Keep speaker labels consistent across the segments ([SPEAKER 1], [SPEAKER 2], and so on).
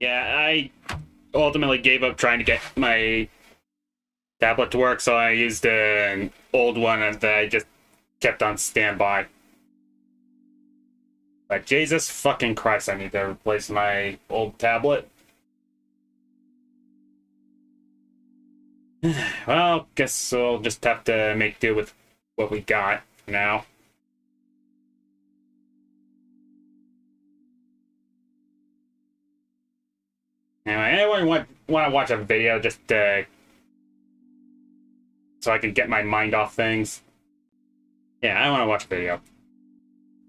[SPEAKER 1] Yeah, I ultimately gave up trying to get my tablet to work, so I used an old one that I just kept on standby. But Jesus fucking Christ, I need to replace my old tablet. Well, guess we'll just have to make do with what we got for now. Anyway, anyone want to watch a video just so I can get my mind off things? Yeah, I want to watch a video.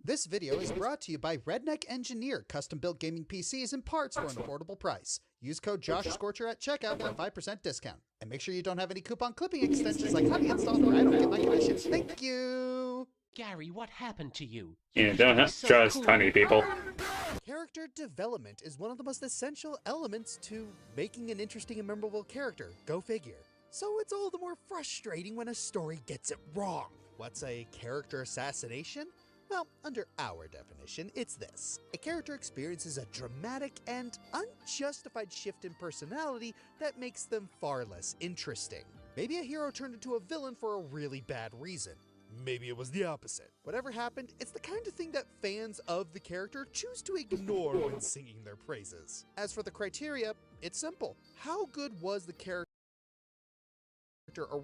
[SPEAKER 2] This video is brought to you by Redneck Engineer, custom-built gaming PCs and parts for an affordable price. Use code Joshscorcher at checkout for a 5% discount. And make sure you don't have any coupon clipping extensions like Honey installed or I don't get my commission. Thank you!
[SPEAKER 3] Gary, what happened to you?
[SPEAKER 1] Yeah, don't trust honey, people.
[SPEAKER 2] Character development is one of the most essential elements to making an interesting and memorable character. Go figure. So it's all the more frustrating when a story gets it wrong. What's a character assassination? Well, under our definition, it's this. A character experiences a dramatic and unjustified shift in personality that makes them far less interesting. Maybe a hero turned into a villain for a really bad reason. Maybe it was the opposite. Whatever happened, it's the kind of thing that fans of the character choose to ignore when singing their praises. As for the criteria, it's simple. How good was the character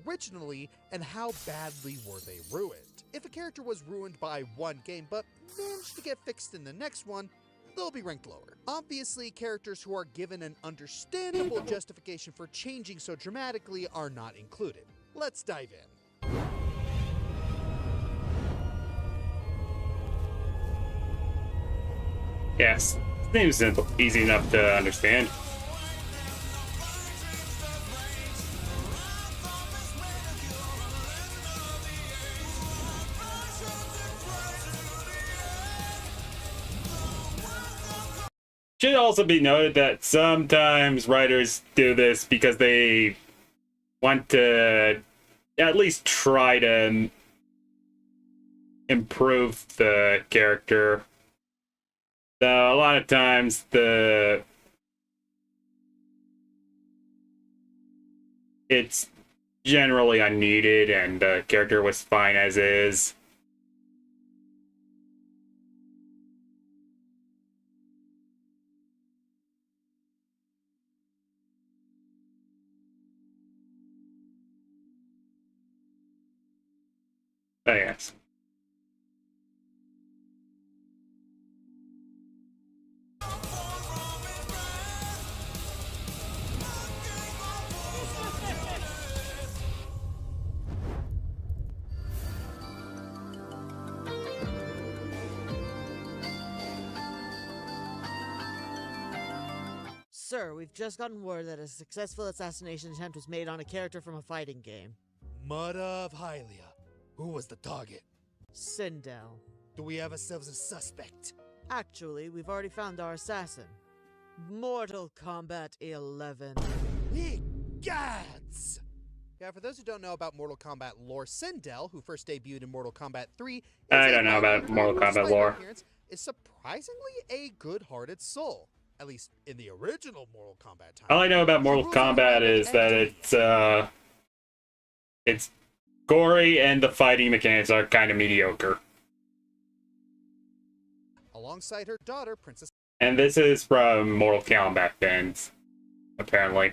[SPEAKER 2] originally, and how badly were they ruined? If a character was ruined by one game but managed to get fixed in the next one, they'll be ranked lower. Obviously, characters who are given an understandable justification for changing so dramatically are not included. Let's dive in.
[SPEAKER 1] Yes, seems simple, easy enough to understand. Should also be noted that sometimes writers do this because they want to at least try to improve the character. So a lot of times it's generally unneeded and the character was fine as is. Oh, yes.
[SPEAKER 4] Sir, we've just gotten word that a successful assassination attempt was made on a character from a fighting game.
[SPEAKER 2] Mud of Hylia. Who was the target?
[SPEAKER 4] Sindel.
[SPEAKER 2] Do we have ourselves a suspect?
[SPEAKER 4] Actually, we've already found our assassin. Mortal Kombat 11.
[SPEAKER 2] Ye gods! Yeah, for those who don't know about Mortal Kombat lore, Sindel, who first debuted in Mortal Kombat 3,
[SPEAKER 1] I don't know about Mortal Kombat lore.
[SPEAKER 2] Is surprisingly a good-hearted soul. At least in the original Mortal Kombat time.
[SPEAKER 1] All I know about Mortal Kombat is that it's gory and the fighting mechanics are kind of mediocre.
[SPEAKER 2] Alongside her daughter, Princess...
[SPEAKER 1] And this is from Mortal Kombat fans, apparently.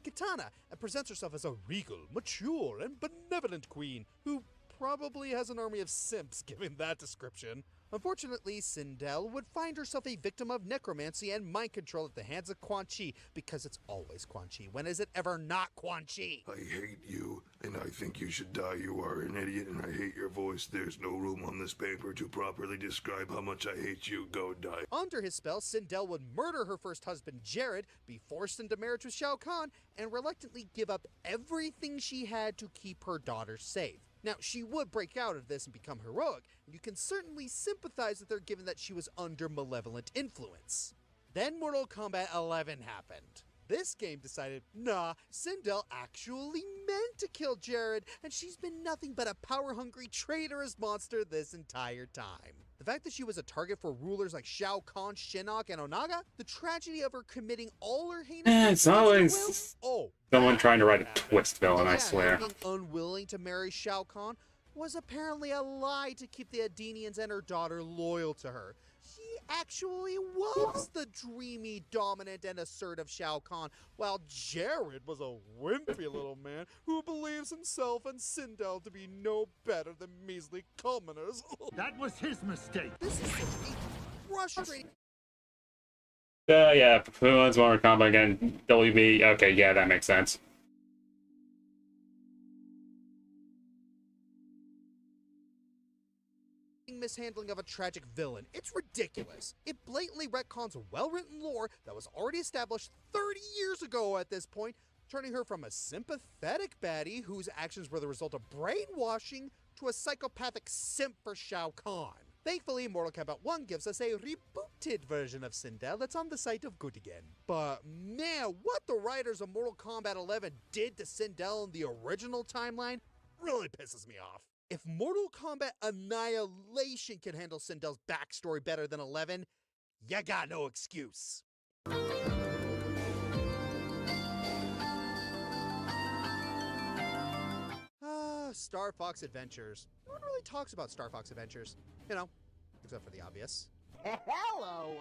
[SPEAKER 2] Kitana, and presents herself as a regal, mature, and benevolent queen who probably has an army of simps given that description. Unfortunately, Sindel would find herself a victim of necromancy and mind control at the hands of Quan Chi, because it's always Quan Chi. When is it ever not Quan Chi?
[SPEAKER 5] I hate you, and I think you should die. You are an idiot, and I hate your voice. There's no room on this paper to properly describe how much I hate you. Go die.
[SPEAKER 2] Under his spell, Sindel would murder her first husband, Jared, be forced into marriage with Shao Kahn, and reluctantly give up everything she had to keep her daughter safe. Now, she would break out of this and become heroic, and you can certainly sympathize with her given that she was under malevolent influence. Then Mortal Kombat 11 happened. This game decided, nah, Sindel actually meant to kill Jared, and she's been nothing but a power-hungry, traitorous monster this entire time. The fact that she was a target for rulers like Shao Kahn, Shinnok, and Onaga, the tragedy of her committing all her heinous
[SPEAKER 1] It's
[SPEAKER 2] crimes
[SPEAKER 1] always
[SPEAKER 2] to will,
[SPEAKER 1] someone trying to write a
[SPEAKER 2] happened.
[SPEAKER 1] twist villain, I
[SPEAKER 2] Yeah,
[SPEAKER 1] swear.
[SPEAKER 2] being unwilling to marry Shao Kahn was apparently a lie to keep the Adenians and her daughter loyal to her. She actually was the dreamy, dominant, and assertive Shao Kahn, while Jared was a wimpy little man who believes himself and Sindel to be no better than measly commoners.
[SPEAKER 6] That was his mistake.
[SPEAKER 2] This is such a frustrating.
[SPEAKER 1] Yeah, who wants Mortal Kombat again? WB. Okay, yeah, that makes sense.
[SPEAKER 2] Mishandling of a tragic villain. It's ridiculous. It blatantly retcons well-written lore that was already established 30 years ago at this point, turning her from a sympathetic baddie whose actions were the result of brainwashing to a psychopathic simp for Shao Kahn. Thankfully, Mortal Kombat 1 gives us a rebooted version of Sindel that's on the site of good again. But man, what the writers of Mortal Kombat 11 did to Sindel in the original timeline really pisses me off. If Mortal Kombat Annihilation can handle Sindel's backstory better than 11, ya got no excuse. Star Fox Adventures. No one really talks about Star Fox Adventures. You know, except for the obvious.
[SPEAKER 7] Hello.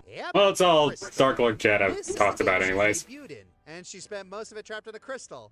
[SPEAKER 2] Yep.
[SPEAKER 1] Well, it's all
[SPEAKER 2] Crystal.
[SPEAKER 1] Dark Lord Jedi
[SPEAKER 2] This is
[SPEAKER 1] talks
[SPEAKER 2] the
[SPEAKER 1] about
[SPEAKER 2] game she
[SPEAKER 1] anyways.
[SPEAKER 2] debuted in, and she spent most of it trapped in a crystal.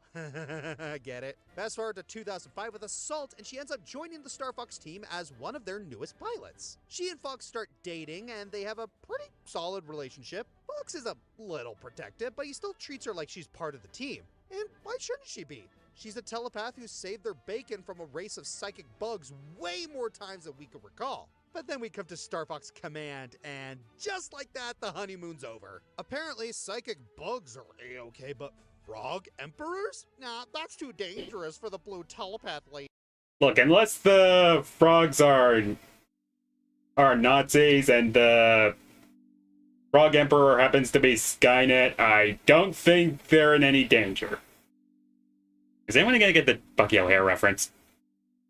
[SPEAKER 2] Get it? Fast forward to 2005 with Assault, and she ends up joining the Star Fox team as one of their newest pilots. She and Fox start dating, and they have a pretty solid relationship. Fox is a little protective, but he still treats her like she's part of the team. And why shouldn't she be? She's a telepath who saved their bacon from a race of psychic bugs way more times than we could recall. But then we come to Star Fox Command, and just like that, the honeymoon's over. Apparently, psychic bugs are a-okay, but frog emperors? Nah, that's too dangerous for the blue telepath lady.
[SPEAKER 1] Look, unless the frogs are Nazis and the Frog Emperor happens to be Skynet, I don't think they're in any danger. Is anyone gonna get the Bucky O'Hare reference?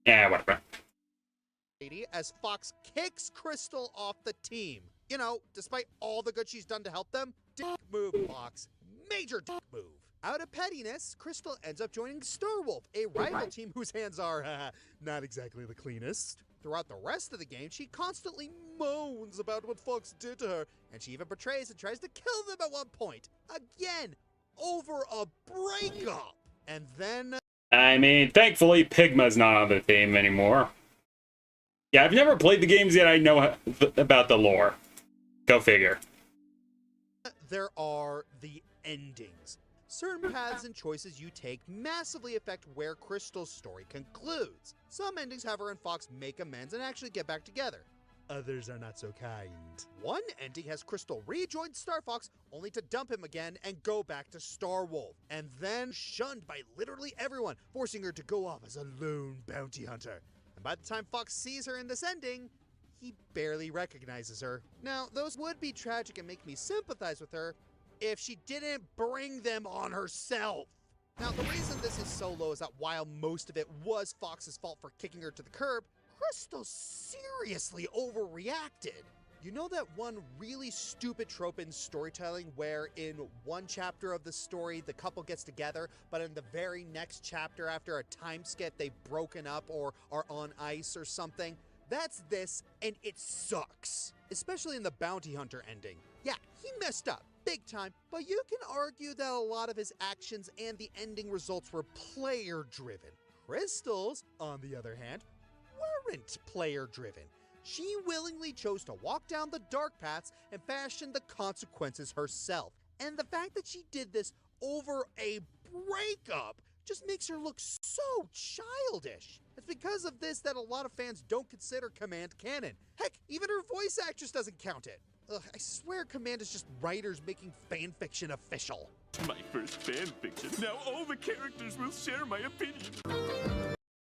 [SPEAKER 1] Yeah, whatever.
[SPEAKER 2] As Fox kicks Crystal off the team. You know, despite all the good she's done to help them, dick move, Fox. Major dick move. Out of pettiness, Crystal ends up joining Starwolf, a rival team whose hands are not exactly the cleanest. Throughout the rest of the game, she constantly moans about what Fox did to her, and she even betrays and tries to kill them at one point. Again, over a breakup. And then...
[SPEAKER 1] I mean, thankfully, Pigma's not on the team anymore. Yeah, I've never played the games yet. I know about the lore. Go figure.
[SPEAKER 2] There are the endings. Certain paths and choices you take massively affect where Crystal's story concludes. Some endings have her and Fox make amends and actually get back together. Others are not so kind. One ending has Crystal rejoin Star Fox only to dump him again and go back to Starwolf, and then shunned by literally everyone, forcing her to go off as a lone bounty hunter. And by the time Fox sees her in this ending, he barely recognizes her. Now, those would be tragic and make me sympathize with her if she didn't bring them on herself. Now, the reason this is so low is that while most of it was Fox's fault for kicking her to the curb, Crystal seriously overreacted. You know that one really stupid trope in storytelling where in one chapter of the story the couple gets together, but in the very next chapter after a time skip they've broken up or are on ice or something? That's this, and it sucks. Especially in the bounty hunter ending. Yeah, he messed up, big time, but you can argue that a lot of his actions and the ending results were player-driven. Crystal's, on the other hand, weren't player-driven. She willingly chose to walk down the dark paths and fashion the consequences herself. And the fact that she did this over a breakup just makes her look so childish. It's because of this that a lot of fans don't consider Command canon. Heck, even her voice actress doesn't count it. Ugh, I swear Command is just writers making fanfiction official.
[SPEAKER 6] My first fanfiction. Now all the characters will share my opinion.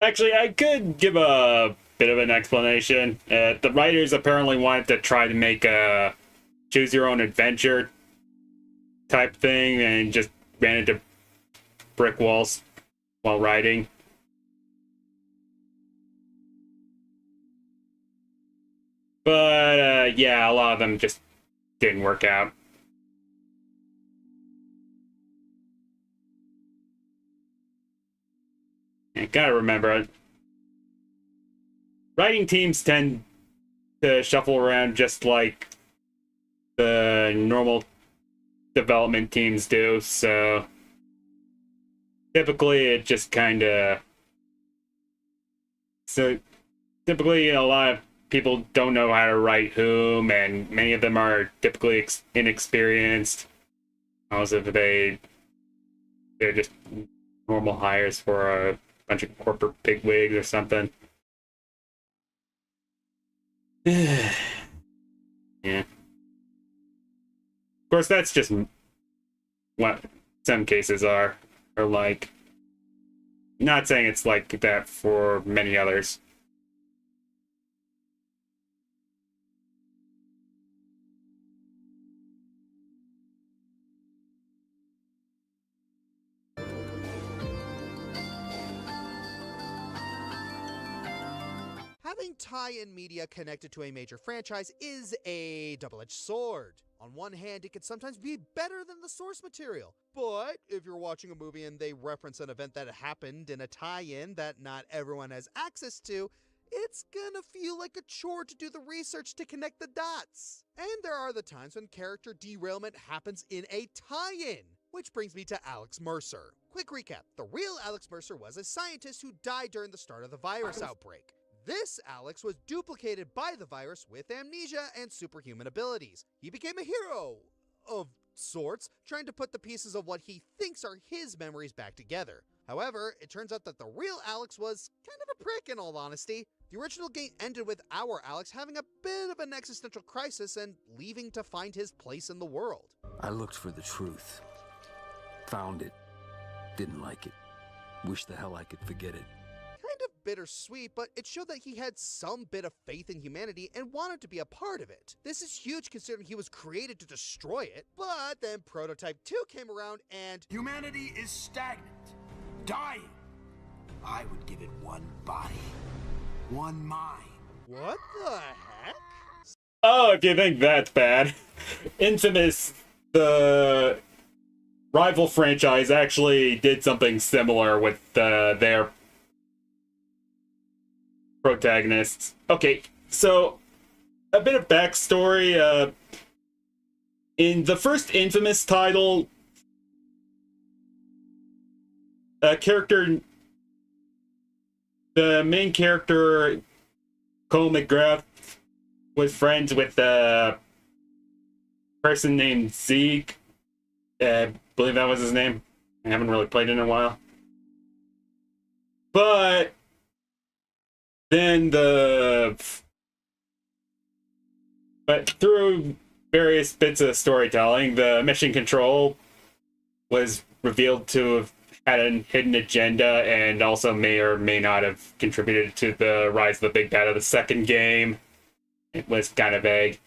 [SPEAKER 1] Actually, I could give a bit of an explanation. The writers apparently wanted to try to make a choose-your-own-adventure type thing and just ran into brick walls while writing. But yeah, a lot of them just didn't work out. You gotta remember, writing teams tend to shuffle around just like the normal development teams do, so typically it just kind of... So typically a lot of people don't know how to write whom, and many of them are typically inexperienced. Also, they're just normal hires for a bunch of corporate bigwigs or something. Yeah. Of course, that's just what some cases are like. Not saying it's like that for many others.
[SPEAKER 2] Having tie-in media connected to a major franchise is a double-edged sword. On one hand, it can sometimes be better than the source material. But if you're watching a movie and they reference an event that happened in a tie-in that not everyone has access to, it's gonna feel like a chore to do the research to connect the dots. And there are the times when character derailment happens in a tie-in. Which brings me to Alex Mercer. Quick recap, the real Alex Mercer was a scientist who died during the start of the virus outbreak. This Alex was duplicated by the virus with amnesia and superhuman abilities. He became a hero of sorts, trying to put the pieces of what he thinks are his memories back together. However, it turns out that the real Alex was kind of a prick in all honesty. The original game ended with our Alex having a bit of an existential crisis and leaving to find his place in the world.
[SPEAKER 7] I looked for the truth. Found it. Didn't like it. Wish the hell I could forget it.
[SPEAKER 2] Kind of bittersweet, but it showed that he had some bit of faith in humanity and wanted to be a part of it. This is huge considering he was created to destroy it, but then Prototype 2 came around and...
[SPEAKER 8] Humanity is stagnant, dying. I would give it one body, one mind.
[SPEAKER 2] What the heck?
[SPEAKER 1] Oh, if you think that's bad. Infamous, the rival franchise, actually did something similar with their protagonists. Okay, so a bit of backstory. In the first Infamous title, the main character, Cole McGrath, was friends with a person named Zeke. I believe that was his name. I haven't really played it in a while. But then through various bits of storytelling, the mission control was revealed to have had a hidden agenda and also may or may not have contributed to the rise of the big bad of the second game. It was kind of vague.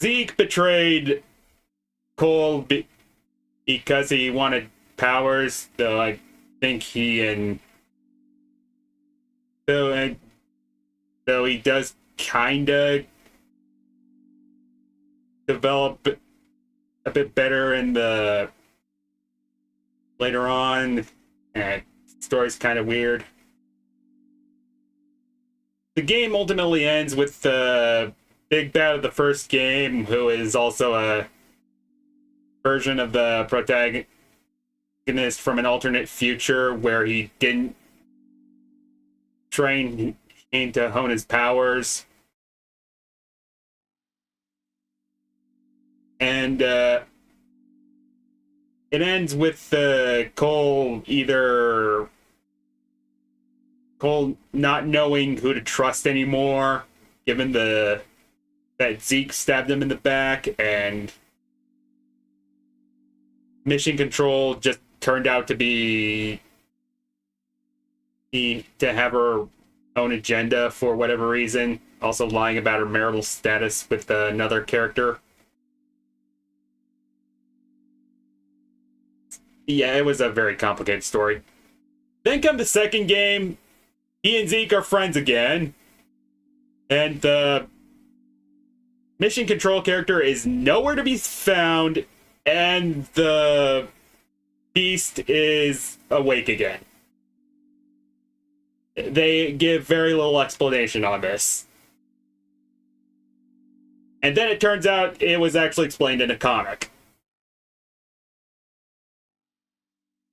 [SPEAKER 1] Zeke betrayed Cole because he wanted powers, though I think though he does kinda develop a bit better in the later on, and the story's kind of weird. The game ultimately ends with the big bad of the first game, who is also a version of the protagonist from an alternate future where he didn't train to hone his powers. And it ends with Cole not knowing who to trust anymore, given that Zeke stabbed him in the back, and Mission Control just turned out to have her own agenda for whatever reason, also lying about her marital status with another character. Yeah, it was a very complicated story. Then come the second game, he and Zeke are friends again. And the mission control character is nowhere to be found. And the beast is awake again. They give very little explanation on this. And then it turns out it was actually explained in a comic.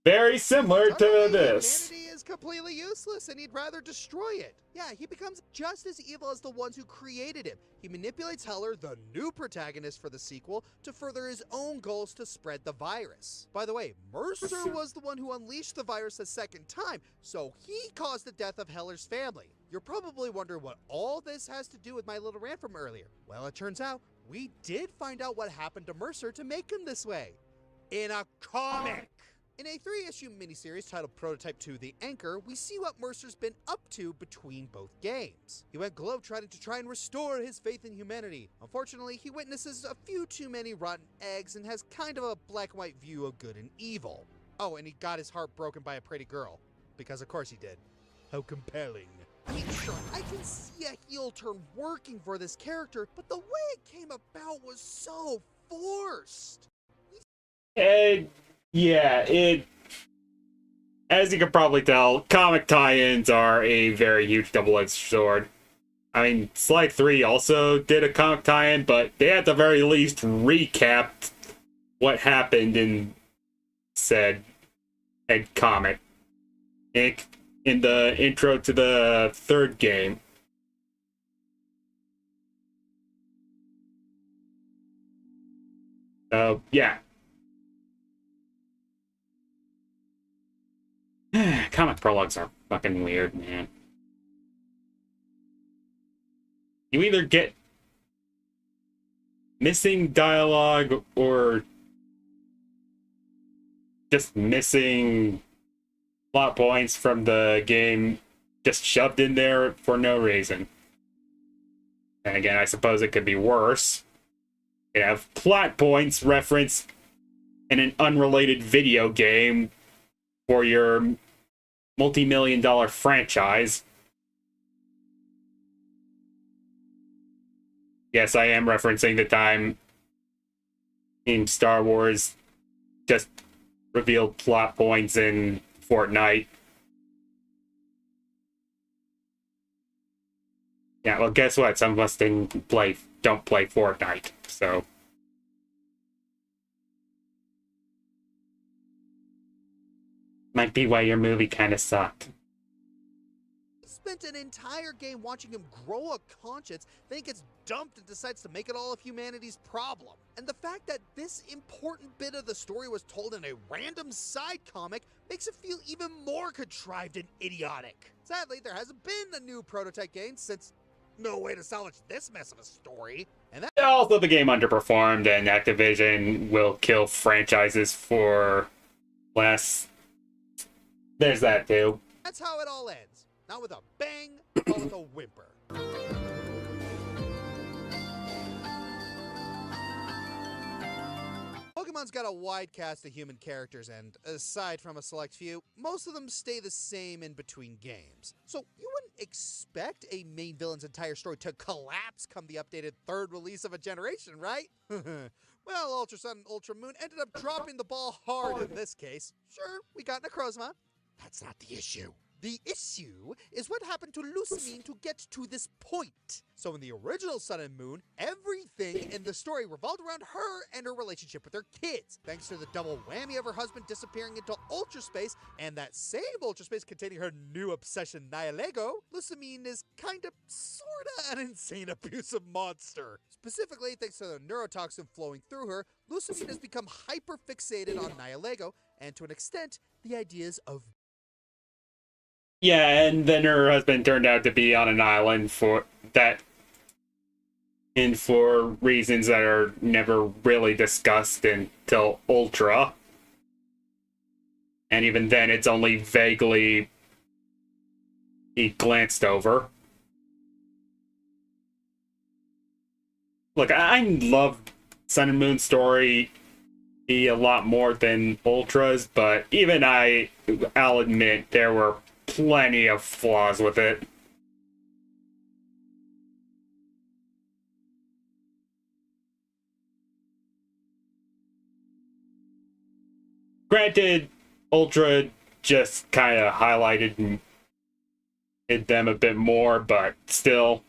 [SPEAKER 1] Very similar to this.
[SPEAKER 2] Humanity is completely useless and he'd rather destroy it. Yeah, he becomes just as evil as the ones who created him. He manipulates Heller, the new protagonist for the sequel, to further his own goals to spread the virus. By the way, Mercer was the one who unleashed the virus a second time, so he caused the death of Heller's family. You're probably wondering what all this has to do with my little rant from earlier. Well, it turns out we did find out what happened to Mercer to make him this way. In a comic! In a 3-issue miniseries titled Prototype 2 The Anchor, we see what Mercer's been up to between both games. He went globetrotting to try and restore his faith in humanity. Unfortunately, he witnesses a few too many rotten eggs and has kind of a black and white view of good and evil. Oh, and he got his heart broken by a pretty girl. Because of course he did. How compelling. I mean, sure, I can see a heel turn working for this character, but the way it came about was so forced.
[SPEAKER 1] Yeah, as you can probably tell, comic tie-ins are a very huge double-edged sword. I mean, Slide 3 also did a comic tie-in, but they at the very least recapped what happened in said comic in the intro to the third game. So, yeah. Comic prologues are fucking weird, man. You either get missing dialogue or just missing plot points from the game just shoved in there for no reason. And again, I suppose it could be worse. You have plot points referenced in an unrelated video game for your multi-million-dollar franchise. Yes, I am referencing the time in Star Wars just revealed plot points in Fortnite. Yeah, well, guess what? Some of us don't play Fortnite, so... Might be why your movie kind of sucked.
[SPEAKER 2] Spent an entire game watching him grow a conscience, then he gets dumped and decides to make it all of humanity's problem. And the fact that this important bit of the story was told in a random side comic makes it feel even more contrived and idiotic. Sadly, there hasn't been a new Prototype game since no way to salvage this mess of a story. And that
[SPEAKER 1] also, the game underperformed, and Activision will kill franchises for less. There's that too.
[SPEAKER 2] That's how it all ends. Not with a bang, but with a whimper. Pokemon's got a wide cast of human characters, and aside from a select few, most of them stay the same in between games. So you wouldn't expect a main villain's entire story to collapse come the updated third release of a generation, right? Well, Ultra Sun and Ultra Moon ended up dropping the ball hard in this case. Sure, we got Necrozma. That's not the issue. The issue is what happened to Lucamine to get to this point. So in the original Sun and Moon, everything in the story revolved around her and her relationship with her kids. Thanks to the double whammy of her husband disappearing into ultra space and that same ultra space containing her new obsession Nihilego, Lucamine is kinda, sorta an insane abusive monster. Specifically, thanks to the neurotoxin flowing through her, Lucamine has become hyper-fixated on Nihilego and to an extent, the ideas of
[SPEAKER 1] Yeah, and then her husband turned out to be on an island for reasons that are never really discussed until Ultra. And even then, it's only vaguely glanced over. Look, I love Sun and Moon story a lot more than Ultra's, but even I'll admit there were plenty of flaws with it. Granted, Ultra just kind of highlighted them a bit more, but still.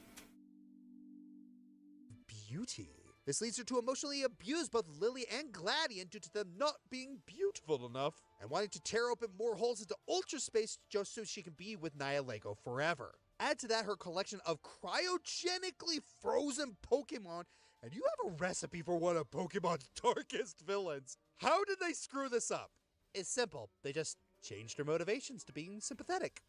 [SPEAKER 2] Beauty. This leads her to emotionally abuse both Lily and Gladian due to them not being beautiful enough and wanting to tear open more holes into Ultra space just so she can be with Nihilego forever. Add to that her collection of cryogenically frozen Pokemon, and you have a recipe for one of Pokemon's darkest villains. How did they screw this up? It's simple. They just changed her motivations to being sympathetic.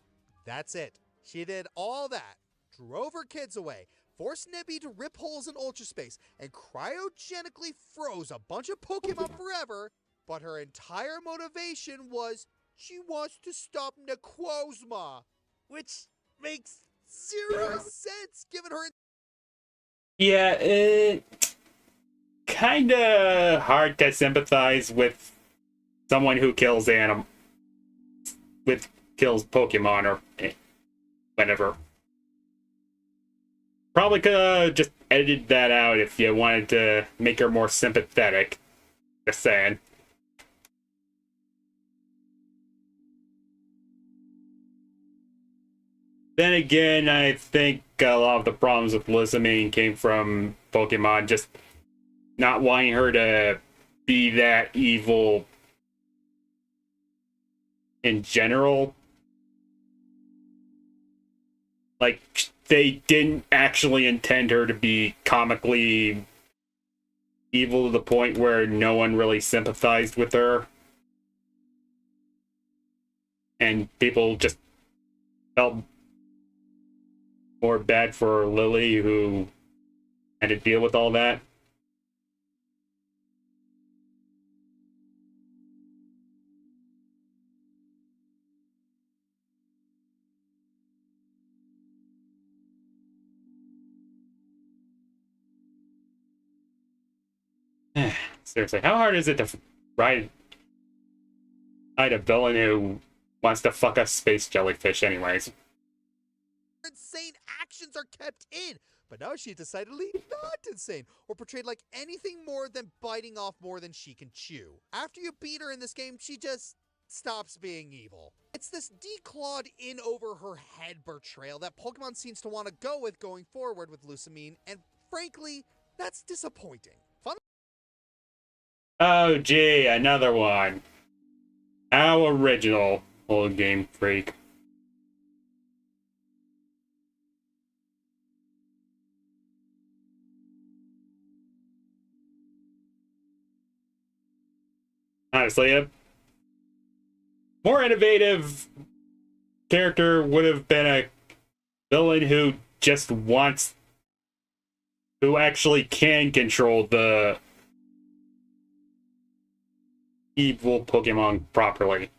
[SPEAKER 2] That's it. She did all that, drove her kids away, forced Nibby to rip holes in Ultra space, and cryogenically froze a bunch of Pokemon forever, but her entire motivation was she wants to stop Necrozma, which makes zero sense given her...
[SPEAKER 1] Yeah, kinda hard to sympathize with someone who kills kills Pokemon or whatever. Probably could have just edited that out if you wanted to make her more sympathetic. Just saying. Then again, I think a lot of the problems with Lissamine came from Pokemon just not wanting her to be that evil in general. Like, they didn't actually intend her to be comically evil to the point where no one really sympathized with her. And people just felt more bad for Lily, who had to deal with all that. Seriously, how hard is it to write a villain who wants to fuck a space jellyfish anyways?
[SPEAKER 2] Insane actions are kept in, but now she's decidedly not insane or portrayed like anything more than biting off more than she can chew. After you beat her in this game, she just stops being evil. It's this declawed in over her head portrayal that Pokemon seems to want to go with going forward with Lusamine, and frankly, that's disappointing.
[SPEAKER 1] Oh gee, another one. How original, old Game Freak. Honestly, a more innovative character would have been a villain who just wants, who actually can control the evil Pokemon properly.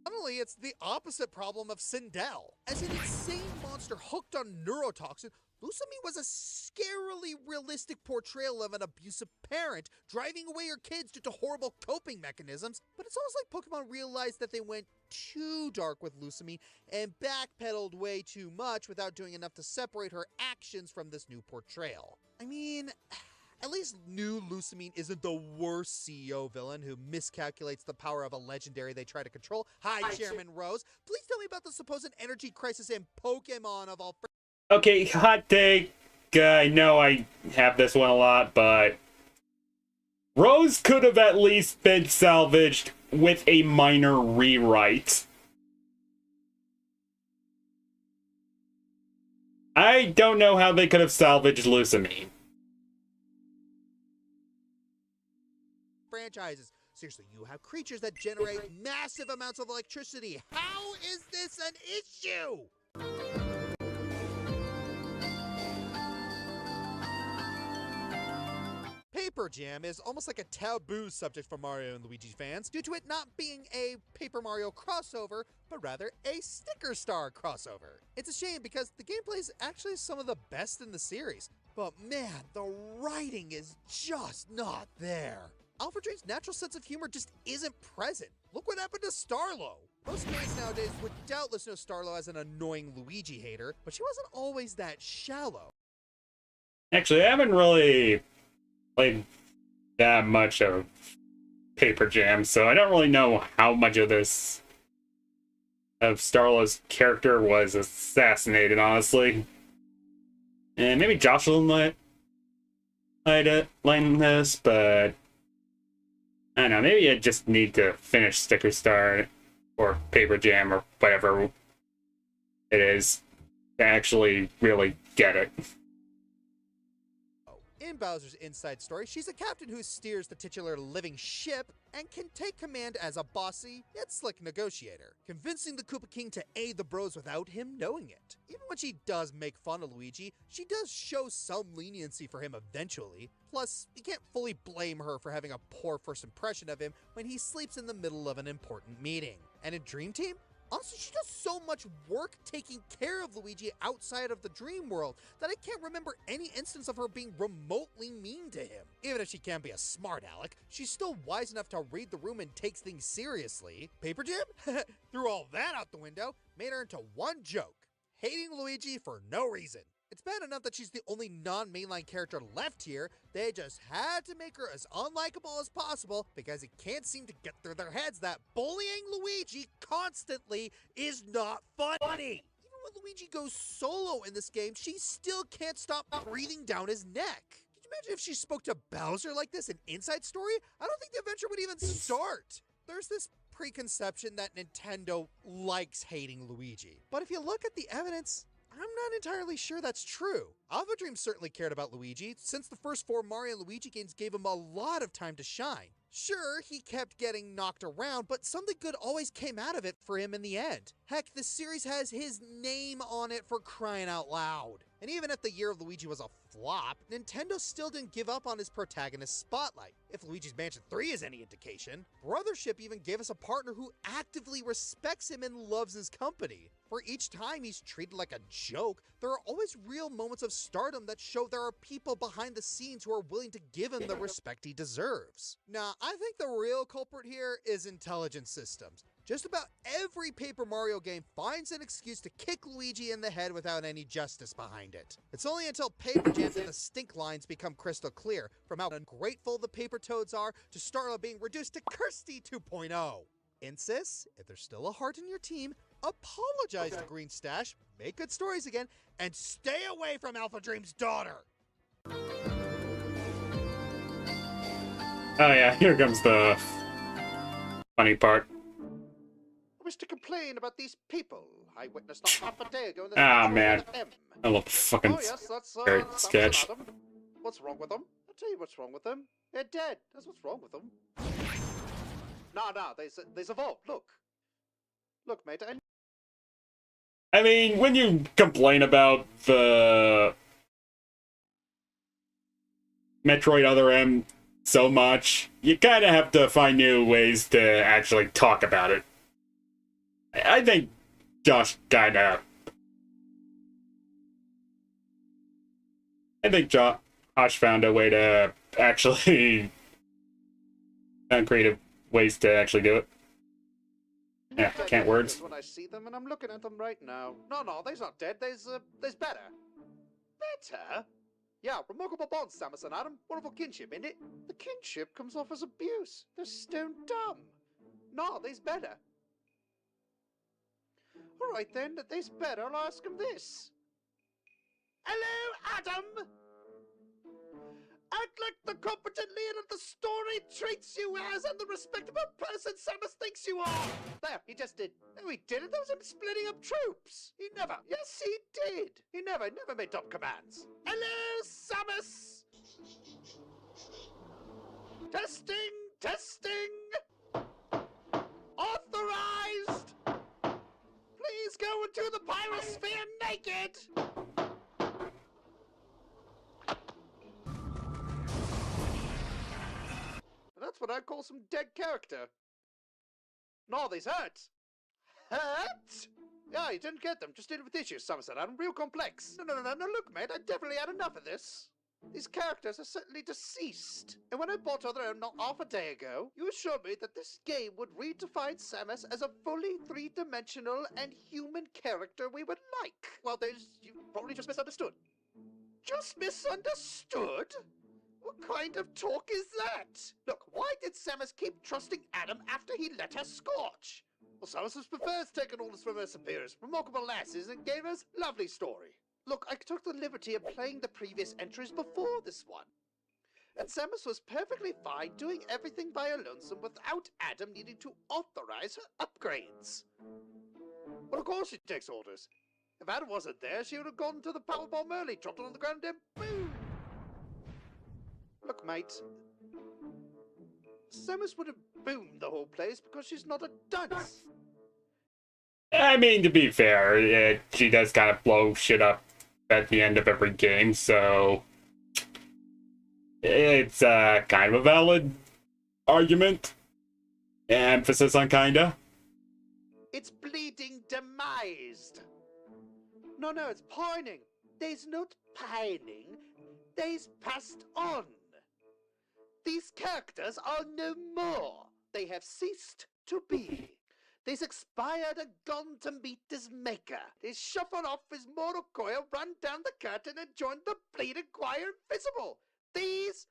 [SPEAKER 2] Suddenly, it's the opposite problem of Sindel. As an insane monster hooked on neurotoxin, Lusamine was a scarily realistic portrayal of an abusive parent driving away her kids due to horrible coping mechanisms, but it's almost like Pokemon realized that they went too dark with Lusamine and backpedaled way too much without doing enough to separate her actions from this new portrayal. I mean, at least new Lusamine isn't the worst CEO villain who miscalculates the power of a legendary they try to control. Hi, Chairman Rose. Please tell me about the supposed energy crisis in Pokemon of all...
[SPEAKER 1] Okay, hot take. I know I have this one a lot, but Rose could have at least been salvaged with a minor rewrite. I don't know how they could have salvaged Lusamine.
[SPEAKER 2] Franchises. Seriously, you have creatures that generate massive amounts of electricity. How is this an issue? Paper Jam is almost like a taboo subject for Mario and Luigi fans due to it not being a Paper Mario crossover, but rather a Sticker Star crossover. It's a shame because the gameplay is actually some of the best in the series, but man, the writing is just not there. Alpha Dream's natural sense of humor just isn't present. Look what happened to Starlo. Most fans nowadays would doubtless know Starlo as an annoying Luigi hater, but she wasn't always that shallow.
[SPEAKER 1] Actually, I haven't really played that much of Paper Jam, so I don't really know how much of this of Starlo's character was assassinated, honestly. And maybe Josh will line this, but I don't know, maybe I just need to finish Sticker Star or Paper Jam or whatever it is to actually really get it.
[SPEAKER 2] In Bowser's inside story, she's a captain who steers the titular living ship and can take command as a bossy yet slick negotiator, convincing the Koopa King to aid the bros without him knowing it. Even when she does make fun of Luigi, she does show some leniency for him eventually. Plus, you can't fully blame her for having a poor first impression of him when he sleeps in the middle of an important meeting. And in Dream Team, honestly, she does so much work taking care of Luigi outside of the dream world that I can't remember any instance of her being remotely mean to him. Even if she can be a smart aleck, she's still wise enough to read the room and takes things seriously. Paper Jam threw all that out the window, made her into one joke: hating Luigi for no reason. It's bad enough that she's the only non-mainline character left here. They just had to make her as unlikable as possible because it can't seem to get through their heads that bullying Luigi constantly is not funny. Even when Luigi goes solo in this game, she still can't stop breathing down his neck. Could you imagine if she spoke to Bowser like this in Inside Story? I don't think the adventure would even start. There's this preconception that Nintendo likes hating Luigi. But if you look at the evidence, I'm not entirely sure that's true. Alpha Dream certainly cared about Luigi, since the first 4 Mario and Luigi games gave him a lot of time to shine. Sure, he kept getting knocked around, but something good always came out of it for him in the end. Heck, the series has his name on it, for crying out loud. And even if the Year of Luigi was a flop, Nintendo still didn't give up on his protagonist spotlight. If Luigi's Mansion 3 is any indication, Brothership even gave us a partner who actively respects him and loves his company. For each time he's treated like a joke, there are always real moments of stardom that show there are people behind the scenes who are willing to give him the respect he deserves. Now, I think the real culprit here is Intelligent Systems. Just about every Paper Mario game finds an excuse to kick Luigi in the head without any justice behind it. It's only until Paper Jam that the stink lines become crystal clear, from how ungrateful the Paper Toads are to Starla being reduced to Kirsty 2.0. Insys, if there's still a heart in your team, apologize to Green Stash, make good stories again, and stay away from Alpha Dream's daughter!
[SPEAKER 1] Oh yeah, here comes the funny part.
[SPEAKER 2] I wish to complain about these people. I witnessed not half a day ago.
[SPEAKER 1] Ah, man. I love the fucking
[SPEAKER 2] Oh yes, that's
[SPEAKER 1] sketch.
[SPEAKER 2] Adam. What's wrong with them? I'll tell you what's wrong with them. They're dead. That's what's wrong with them. No, there's evolved. Look, mate.
[SPEAKER 1] I mean, when you complain about the Metroid Other M so much, you kind of have to find new ways to actually talk about it. I think Josh kind of... I think Josh found a way to actually... found creative ways to actually do it. Yeah, can't words.
[SPEAKER 2] When I see them, and I'm looking at them right now. No, they's not dead. There's better. Better? Yeah, remarkable bonds, Samus and Adam. Wonderful kinship, isn't it? The kinship comes off as abuse. They're stone dumb. No, there's better. All right then, there's better. I'll ask him this. Hello, Adam. Act like the competent leader the story treats you as and the respectable person Samus thinks you are. There, he just did. No, he didn't. That was him splitting up troops. He never. Yes, he did. He never made top commands. Hello, Samus. Testing. Authorized. Please go into the pyrosphere naked. That's what I call some dead character. No, they's hurt. Hurt? Yeah, you didn't get them. Just dealing with issues, Samus and Adam. Real complex. No, look, mate, I definitely had enough of this. These characters are certainly deceased. And when I bought Other M not half a day ago, you assured me that this game would redefine Samus as a fully three-dimensional and human character we would like. Well, you probably just misunderstood. Just misunderstood? What kind of talk is that? Look, why did Samus keep trusting Adam after he let her scorch? Well, Samus prefers taking orders from her superiors, remarkable lasses, and gave us lovely story. Look, I took the liberty of playing the previous entries before this one. And Samus was perfectly fine doing everything by her lonesome without Adam needing to authorize her upgrades. Well, of course she takes orders. If Adam wasn't there, she would have gone to the powerbomb early, dropped it on the ground, and boom! Look, mate. Samus would have boomed the whole place because she's not a dunce.
[SPEAKER 1] I mean, to be fair, she does kind of blow shit up at the end of every game, so it's kind of a valid argument. Emphasis on kinda.
[SPEAKER 2] It's bleeding demised. No, it's pining. There's not pining. There's passed on. These characters are no more. They have ceased to be. They's expired and gone to meet his maker. They shuffled off his mortal coil, run down the curtain, and joined the bleeding choir invisible. These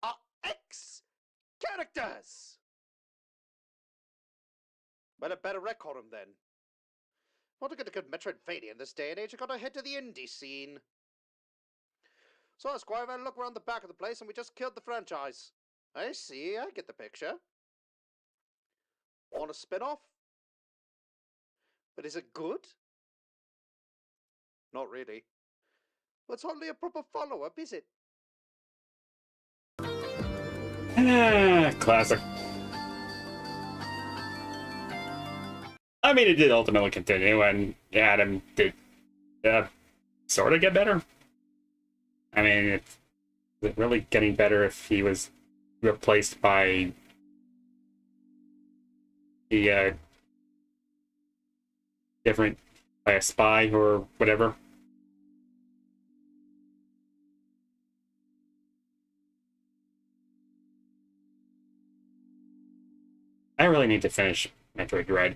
[SPEAKER 2] are ex-characters. Well, I better record them then. Want to get a good Metroidvania in this day and age, I gotta head to the indie scene. So, Squire, I look around the back of the place and we just killed the franchise. I see, I get the picture. Want a spin-off? But is it good? Not really. Well, it's hardly a proper follow-up, is it?
[SPEAKER 1] Classic. I mean, it did ultimately continue, and Adam did sort of get better. I mean, is it really getting better if he was replaced by the by a spy or whatever? I really need to finish Metroid Dread.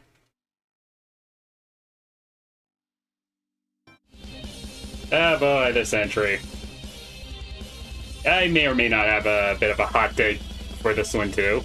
[SPEAKER 1] Oh boy, this entry. I may or may not have a bit of a hot take for this one too.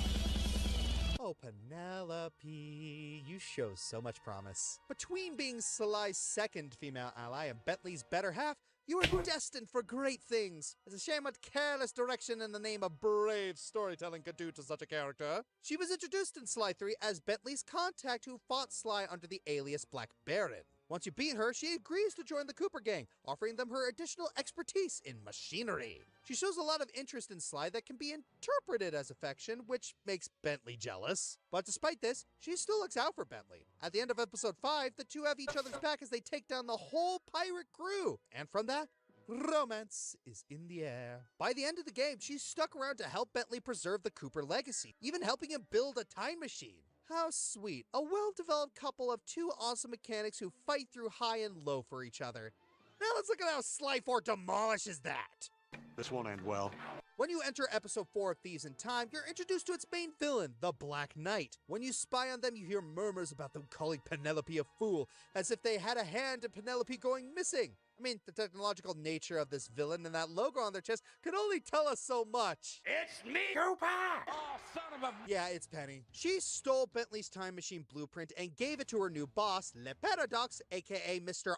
[SPEAKER 2] Oh, Penelope, you show so much promise. Between being Sly's second female ally and Bentley's better half, you are destined for great things. It's a shame what careless direction in the name of brave storytelling could do to such a character. She was introduced in Sly 3 as Bentley's contact who fought Sly under the alias Black Baron. Once you beat her, she agrees to join the Cooper gang, offering them her additional expertise in machinery. She shows a lot of interest in Sly that can be interpreted as affection, which makes Bentley jealous. But despite this, she still looks out for Bentley. At the end of episode 5, the two have each other's back as they take down the whole pirate crew. And from that, romance is in the air. By the end of the game, she's stuck around to help Bentley preserve the Cooper legacy, even helping him build a time machine. How sweet. A well-developed couple of two awesome mechanics who fight through high and low for each other. Now let's look at how Sly 4 demolishes that.
[SPEAKER 9] This won't end well.
[SPEAKER 2] When you enter episode 4 of Thieves in Time, you're introduced to its main villain, the Black Knight. When you spy on them, you hear murmurs about them calling Penelope a fool, as if they had a hand in Penelope going missing. I mean, the technological nature of this villain and that logo on their chest can only tell us so much.
[SPEAKER 8] It's me, Cooper! Oh, son of a...
[SPEAKER 2] Yeah, it's Penny. She stole Bentley's time machine blueprint and gave it to her new boss, Le Paradox, aka Mr.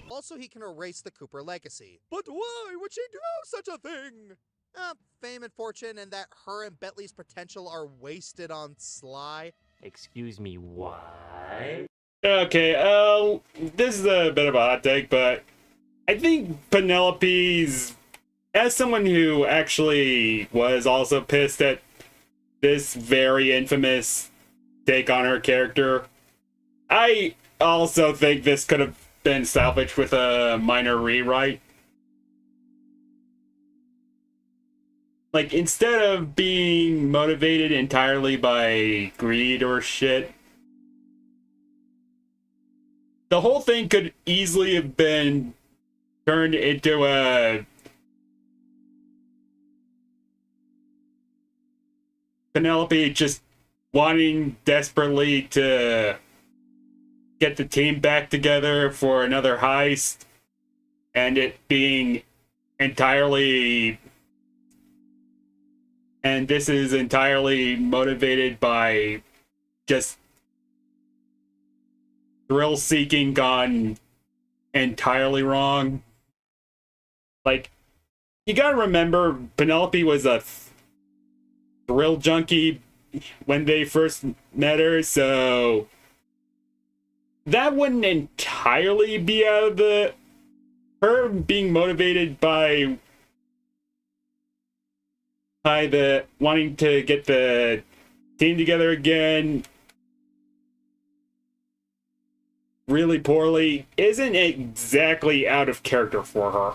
[SPEAKER 2] Also, he can erase the Cooper legacy. But why would she do such a thing? Fame and fortune and that her and Bentley's potential are wasted on Sly.
[SPEAKER 3] Excuse me, what?
[SPEAKER 1] Okay, this is a bit of a hot take, but I think Penelope's, as someone who actually was also pissed at this very infamous take on her character, I also think this could have been salvaged with a minor rewrite. Like, instead of being motivated entirely by greed or shit, the whole thing could easily have been turned into a Penelope just wanting desperately to get the team back together for another heist, and it being entirely, and this is entirely motivated by just thrill seeking gone entirely wrong. Like, you gotta remember, Penelope was a thrill junkie when they first met her, so that wouldn't entirely be out of the her being motivated by the wanting to get the team together again really poorly isn't exactly out of character for her.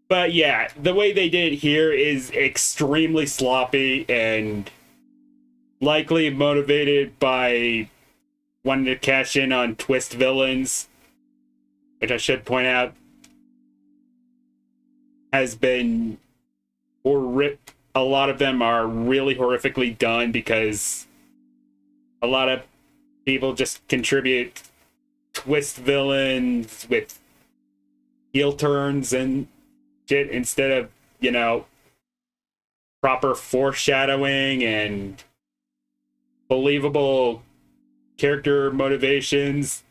[SPEAKER 1] But yeah, the way they did it here is extremely sloppy and likely motivated by wanting to cash in on twist villains, which I should point out has been a lot of them are really horrifically done because a lot of people just contribute twist villains with heel turns and shit instead of, you know, proper foreshadowing and believable character motivations.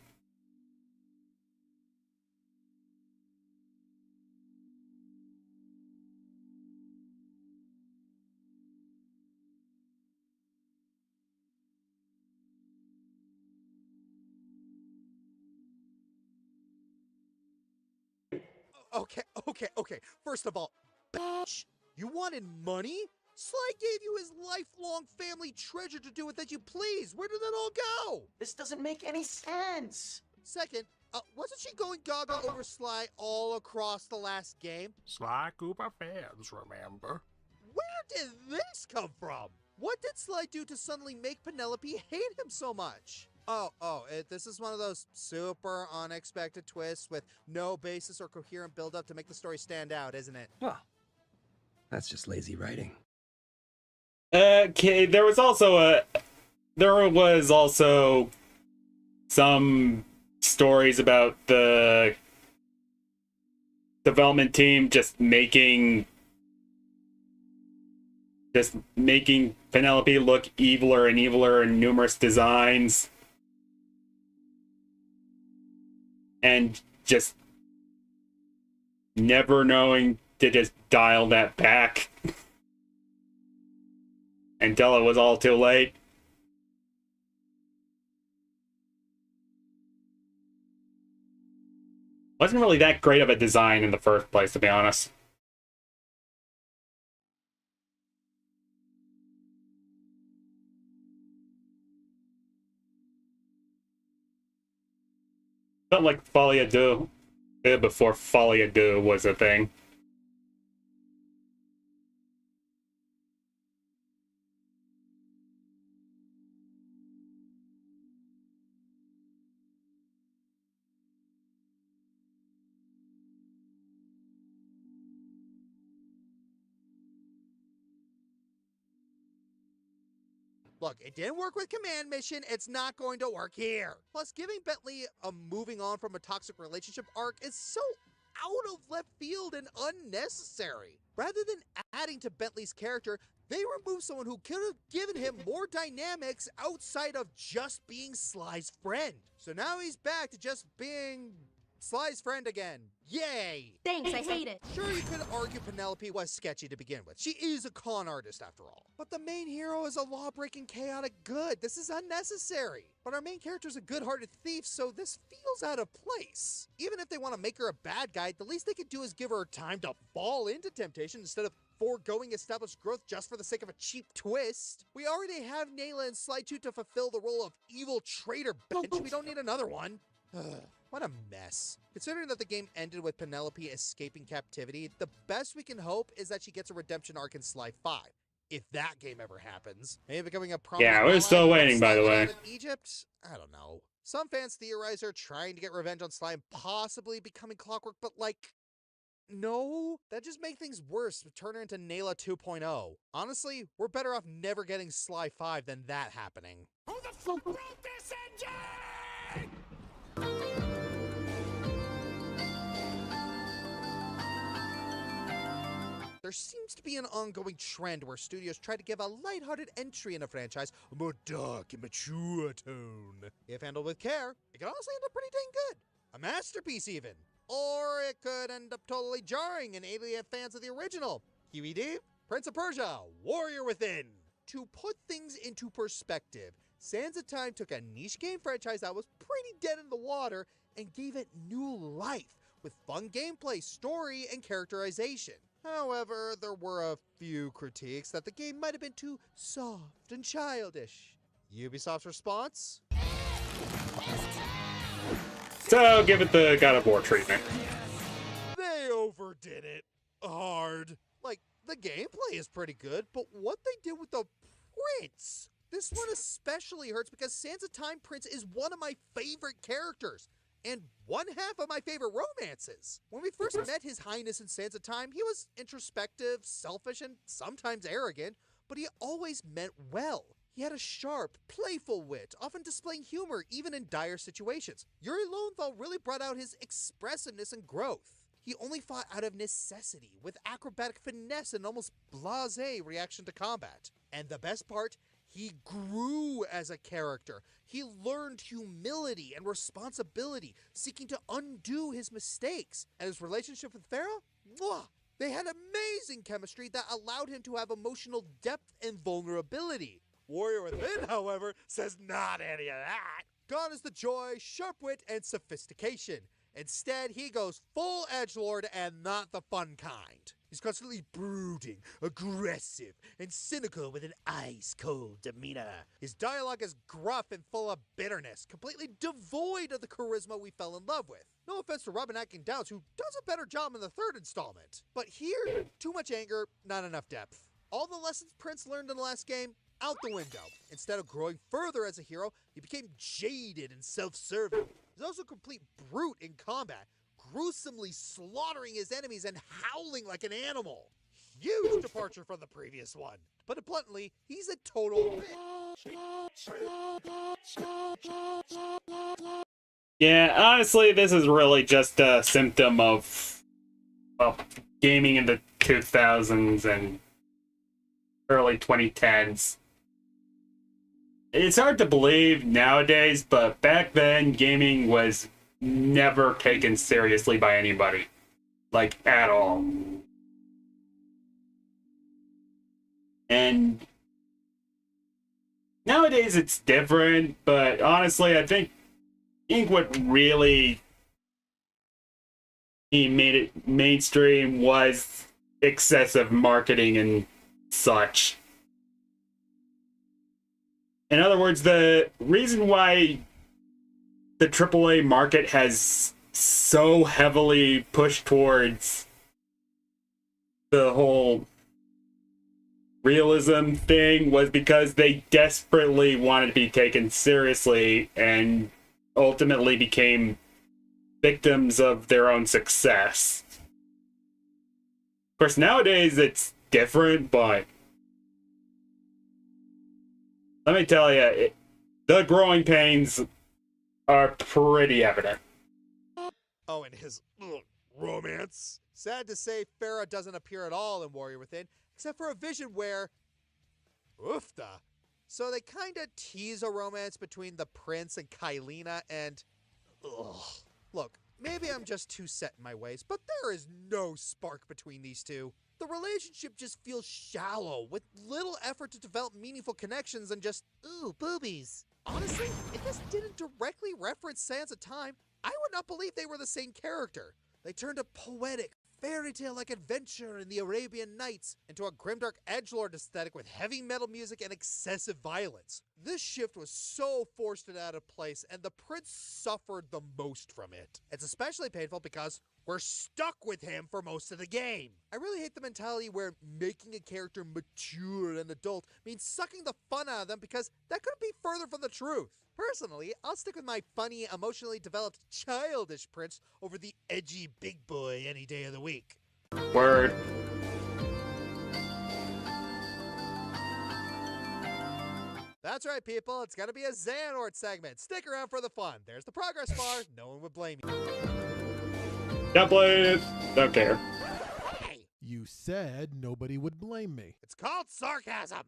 [SPEAKER 2] Okay. First of all, bitch, you wanted money? Sly gave you his lifelong family treasure to do with as you please. Where did that all go?
[SPEAKER 8] This doesn't make any sense.
[SPEAKER 2] Second, wasn't she going gaga over Sly all across the last game?
[SPEAKER 9] Sly Cooper fans, remember?
[SPEAKER 2] Where did this come from? What did Sly do to suddenly make Penelope hate him so much? This is one of those super unexpected twists with no basis or coherent build-up to make the story stand out, isn't it?
[SPEAKER 7] Well, that's just lazy writing.
[SPEAKER 1] Okay, there was also some stories about the development team just making Penelope look eviler and eviler in numerous designs, and just never knowing to just dial that back until it was all too late. Wasn't really that great of a design in the first place, to be honest. Felt like Folie à Deux before Folie à Deux was a thing.
[SPEAKER 2] Look, it didn't work with Command Mission, it's not going to work here. Plus, giving Bentley a moving on from a toxic relationship arc is so out of left field and unnecessary. Rather than adding to Bentley's character, they removed someone who could have given him more dynamics outside of just being Sly's friend. So now he's back to just being Sly's friend again. Yay!
[SPEAKER 10] Thanks, I hate it.
[SPEAKER 2] Sure, you could argue Penelope was sketchy to begin with. She is a con artist after all. But the main hero is a law-breaking, chaotic good. This is unnecessary. But our main character is a good-hearted thief, so this feels out of place. Even if they want to make her a bad guy, the least they could do is give her time to fall into temptation instead of foregoing established growth just for the sake of a cheap twist. We already have Nayla and Sly 2 to fulfill the role of evil traitor bitch. We don't need another one. What a mess. Considering that the game ended with Penelope escaping captivity, the best we can hope is that she gets a redemption arc in Sly 5. If that game ever happens. Maybe becoming a prominent
[SPEAKER 1] Yeah, we're still waiting, by the way.
[SPEAKER 2] Egypt? I don't know. Some fans theorize they're trying to get revenge on Sly and possibly becoming Clockwork, but like, no, that just makes things worse. Turn her into Nayla 2.0. Honestly, we're better off never getting Sly 5 than that happening.
[SPEAKER 8] Who the fuck wrote this engine?
[SPEAKER 2] There seems to be an ongoing trend where studios try to give a lighthearted entry in a franchise a more dark and mature tone. If handled with care, it can honestly end up pretty dang good. A masterpiece even. Or it could end up totally jarring and alienate fans of the original. QED, Prince of Persia, Warrior Within. To put things into perspective, Sands of Time took a niche game franchise that was pretty dead in the water and gave it new life with fun gameplay, story, and characterization. However, there were a few critiques that the game might have been too soft and childish. Ubisoft's response?
[SPEAKER 1] So give it the God of War treatment.
[SPEAKER 2] They overdid it hard. Like, the gameplay is pretty good, but what they did with the Prince? This one especially hurts because Sands of Time Prince is one of my favorite characters. And one half of my favorite romances. When we first met His Highness in Sands of Time, he was introspective, selfish, and sometimes arrogant, but he always meant well. He had a sharp, playful wit, often displaying humor even in dire situations. Yuri Lowenthal really brought out his expressiveness and growth. He only fought out of necessity, with acrobatic finesse and almost blasé reaction to combat. And the best part, he grew as a character. He learned humility and responsibility, seeking to undo his mistakes. And his relationship with Farah? Mwah! They had amazing chemistry that allowed him to have emotional depth and vulnerability. Warrior Within, however, says not any of that. Gone is the joy, sharp wit, and sophistication. Instead, he goes full edgelord and not the fun kind. He's constantly brooding, aggressive, and cynical with an ice-cold demeanor. His dialogue is gruff and full of bitterness, completely devoid of the charisma we fell in love with. No offense to Robin Atkin Downs, who does a better job in the third installment. But here, too much anger, not enough depth. All the lessons Prince learned in the last game, out the window. Instead of growing further as a hero, he became jaded and self-serving. He's also a complete brute in combat, gruesomely slaughtering his enemies and howling like an animal. Huge departure from the previous one. But bluntly, he's a total...
[SPEAKER 1] Yeah, honestly, this is really just a symptom of, well, gaming in the 2000s and early 2010s. It's hard to believe nowadays, but back then, gaming was never taken seriously by anybody. Like, at all. And nowadays it's different, but honestly, I think what really made it mainstream was excessive marketing and such. In other words, the reason why the AAA market has so heavily pushed towards the whole realism thing was because they desperately wanted to be taken seriously and ultimately became victims of their own success. Of course, nowadays it's different, but let me tell you, the growing pains are pretty evident.
[SPEAKER 2] Oh, and his romance. Sad to say, Farah doesn't appear at all in Warrior Within, except for a vision where... Oofta. So they kinda tease a romance between the prince and Kylina, and... Ugh. Look, maybe I'm just too set in my ways, but there is no spark between these two. The relationship just feels shallow, with little effort to develop meaningful connections and just, ooh, boobies. Honestly, if this didn't directly reference Sands of Time, I would not believe they were the same character. They turned a poetic, fairy tale-like adventure in the Arabian Nights into a grimdark edgelord aesthetic with heavy metal music and excessive violence. This shift was so forced and out of place, and the prince suffered the most from it. It's especially painful because we're stuck with him for most of the game. I really hate the mentality where making a character mature and adult means sucking the fun out of them, because that couldn't be further from the truth. Personally, I'll stick with my funny, emotionally developed, childish prince over the edgy big boy any day of the week.
[SPEAKER 1] Word.
[SPEAKER 2] That's right, people. It's gonna be a Xehanort segment. Stick around for the fun. There's the progress bar. No one would blame you.
[SPEAKER 1] Don't blame. Don't care.
[SPEAKER 2] Hey,
[SPEAKER 10] You said nobody would blame me.
[SPEAKER 2] it's called sarcasm.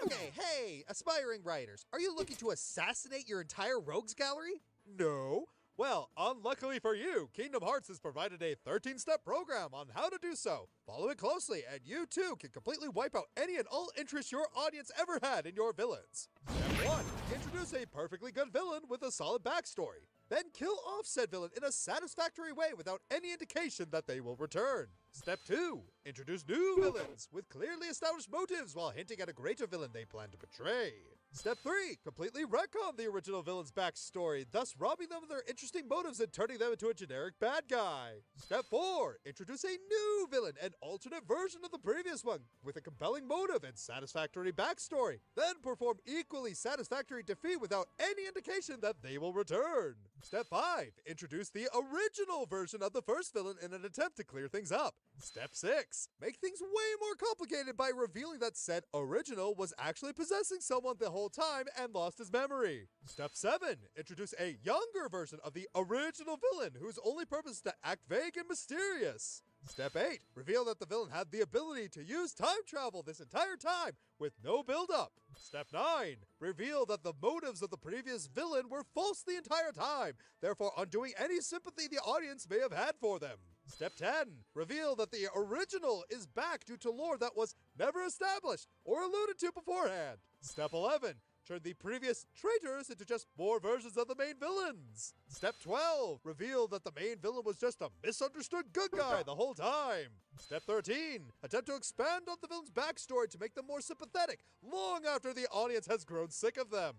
[SPEAKER 2] Okay, hey, aspiring writers. Are you looking to assassinate your entire rogues gallery? No. Well, unluckily for you, Kingdom Hearts has provided a 13-step program on how to do so. Follow it closely, and you too can completely wipe out any and all interest your audience ever had in your villains. Step 1. Introduce a perfectly good villain with a solid backstory. Then kill off said villain in a satisfactory way without any indication that they will return. Step 2. Introduce new villains with clearly established motives while hinting at a greater villain they plan to betray. Step 3. Completely retcon the original villain's backstory, thus robbing them of their interesting motives and turning them into a generic bad guy. Step 4. Introduce a new villain, an alternate version of the previous one, with a compelling motive and satisfactory backstory. Then perform equally satisfactory defeat without any indication that they will return. Step 5. Introduce the original version of the first villain in an attempt to clear things up. Step 6. Make things way more complicated by revealing that said original was actually possessing someone the whole time and lost his memory. Step 7. Introduce a younger version of the original villain whose only purpose is to act vague and mysterious. Step 8. Reveal that the villain had the ability to use time travel this entire time with no build-up. Step 9. Reveal that the motives of the previous villain were false the entire time, therefore undoing any sympathy the audience may have had for them. Step 10. Reveal that the original is back due to lore that was never established or alluded to beforehand. Step 11. Turn the previous traitors into just more versions of the main villains. Step 12. Reveal that the main villain was just a misunderstood good guy the whole time. Step 13. Attempt to expand on the villain's backstory to make them more sympathetic long after the audience has grown sick of them.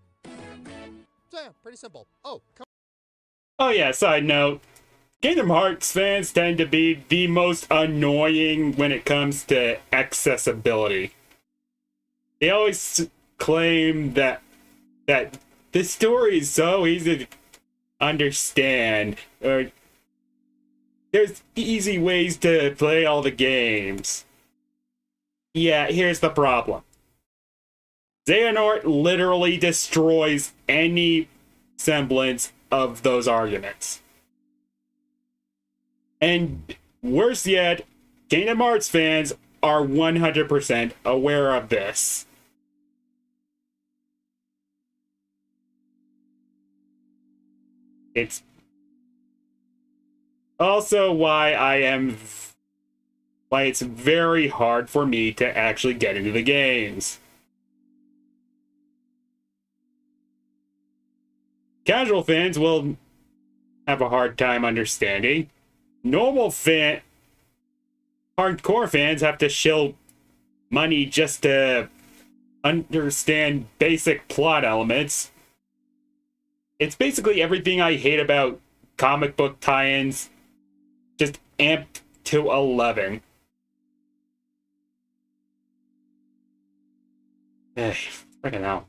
[SPEAKER 2] So yeah, pretty simple. Oh
[SPEAKER 1] Yeah, side note. Kingdom Hearts fans tend to be the most annoying when it comes to accessibility. They always claim that the story is so easy to understand, or there's easy ways to play all the games. Yeah, here's the problem. Xehanort literally destroys any semblance of those arguments. And worse yet, Kingdom Hearts fans are 100% aware of this. It's also why it's very hard for me to actually get into the games. Casual fans will have a hard time understanding. Hardcore fans have to shill money just to understand basic plot elements. It's basically everything I hate about comic book tie-ins, just amped to 11. Freaking hell.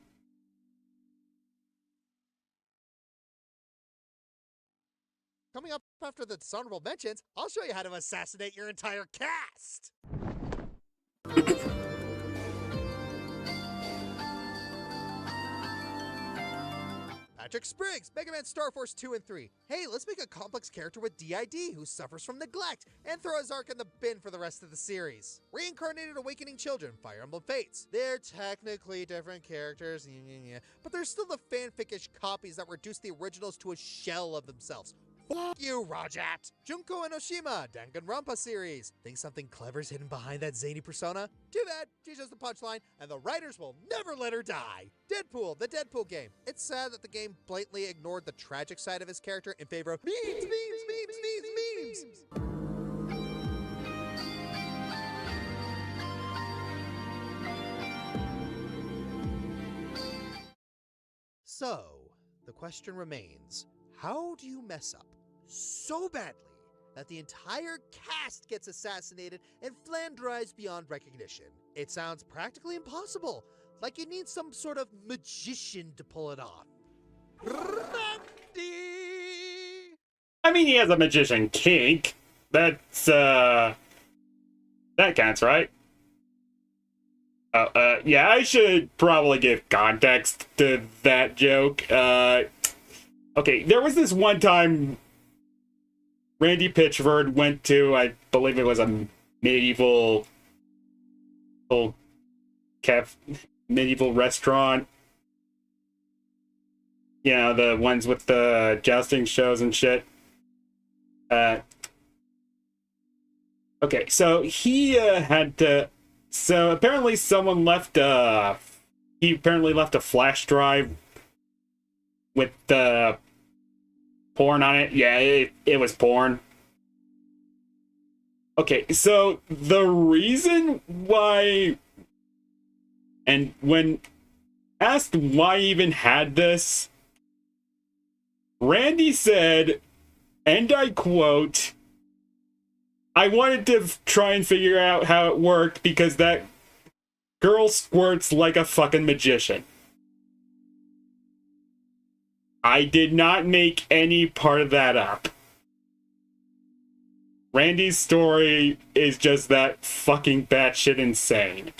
[SPEAKER 2] Coming up after the dishonorable mentions, I'll show you how to assassinate your entire cast! Patrick Spriggs, Mega Man Star Force 2 and 3. Hey, let's make a complex character with DID who suffers from neglect and throw his arc in the bin for the rest of the series. Reincarnated Awakening Children, Fire Emblem Fates. They're technically different characters, but they're still the fanficish copies that reduce the originals to a shell of themselves. Fuck you, Rajat! Junko Enoshima, Danganronpa series. Think something clever's hidden behind that zany persona? Too bad, she's just a punchline, and the writers will never let her die. Deadpool, the Deadpool game. It's sad that the game blatantly ignored the tragic side of his character in favor of memes. So, the question remains, how do you mess up so badly that the entire cast gets assassinated and flanderized beyond recognition. It sounds practically impossible, like you need some sort of magician to pull it off. Randy!
[SPEAKER 1] I mean, he has a magician kink. That's, that counts, right? Yeah, I should probably give context to that joke. Okay, there was this one time Randy Pitchford went to, I believe it was a medieval restaurant. You know, the ones with the jousting shows and shit. Okay, so he had to... So apparently someone left he apparently left a flash drive with porn on it. Yeah, it was porn. Okay, so the reason why, and when asked why he even had this, Randy said, and I quote, "I wanted to try and figure out how it worked because that girl squirts like a fucking magician." I did not make any part of that up. Randy's story is just that fucking batshit insane.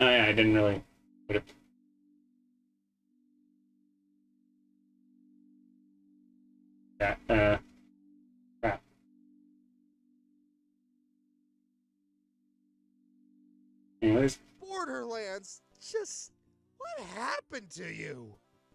[SPEAKER 1] I didn't really... Yeah, crap. Anyways.
[SPEAKER 2] Borderlands, just what happened to you?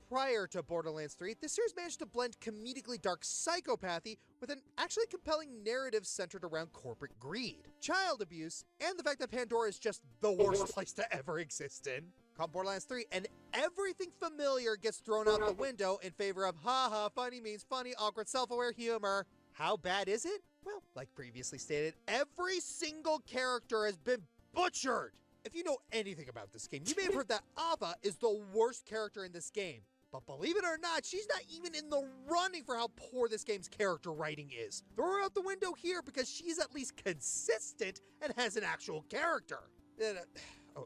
[SPEAKER 2] Prior to Borderlands 3, the series managed to blend comedically dark psychopathy with an actually compelling narrative centered around corporate greed, child abuse, and the fact that Pandora is just the worst place to ever exist in. Come Borderlands 3, and everything familiar gets thrown out the window in favor of haha, funny means funny, awkward, self-aware humor. How bad is it? Well, like previously stated, every single character has been butchered. If you know anything about this game, you may have heard that Ava is the worst character in this game. But believe it or not, she's not even in the running for how poor this game's character writing is. Throw her out the window here because she's at least consistent and has an actual character.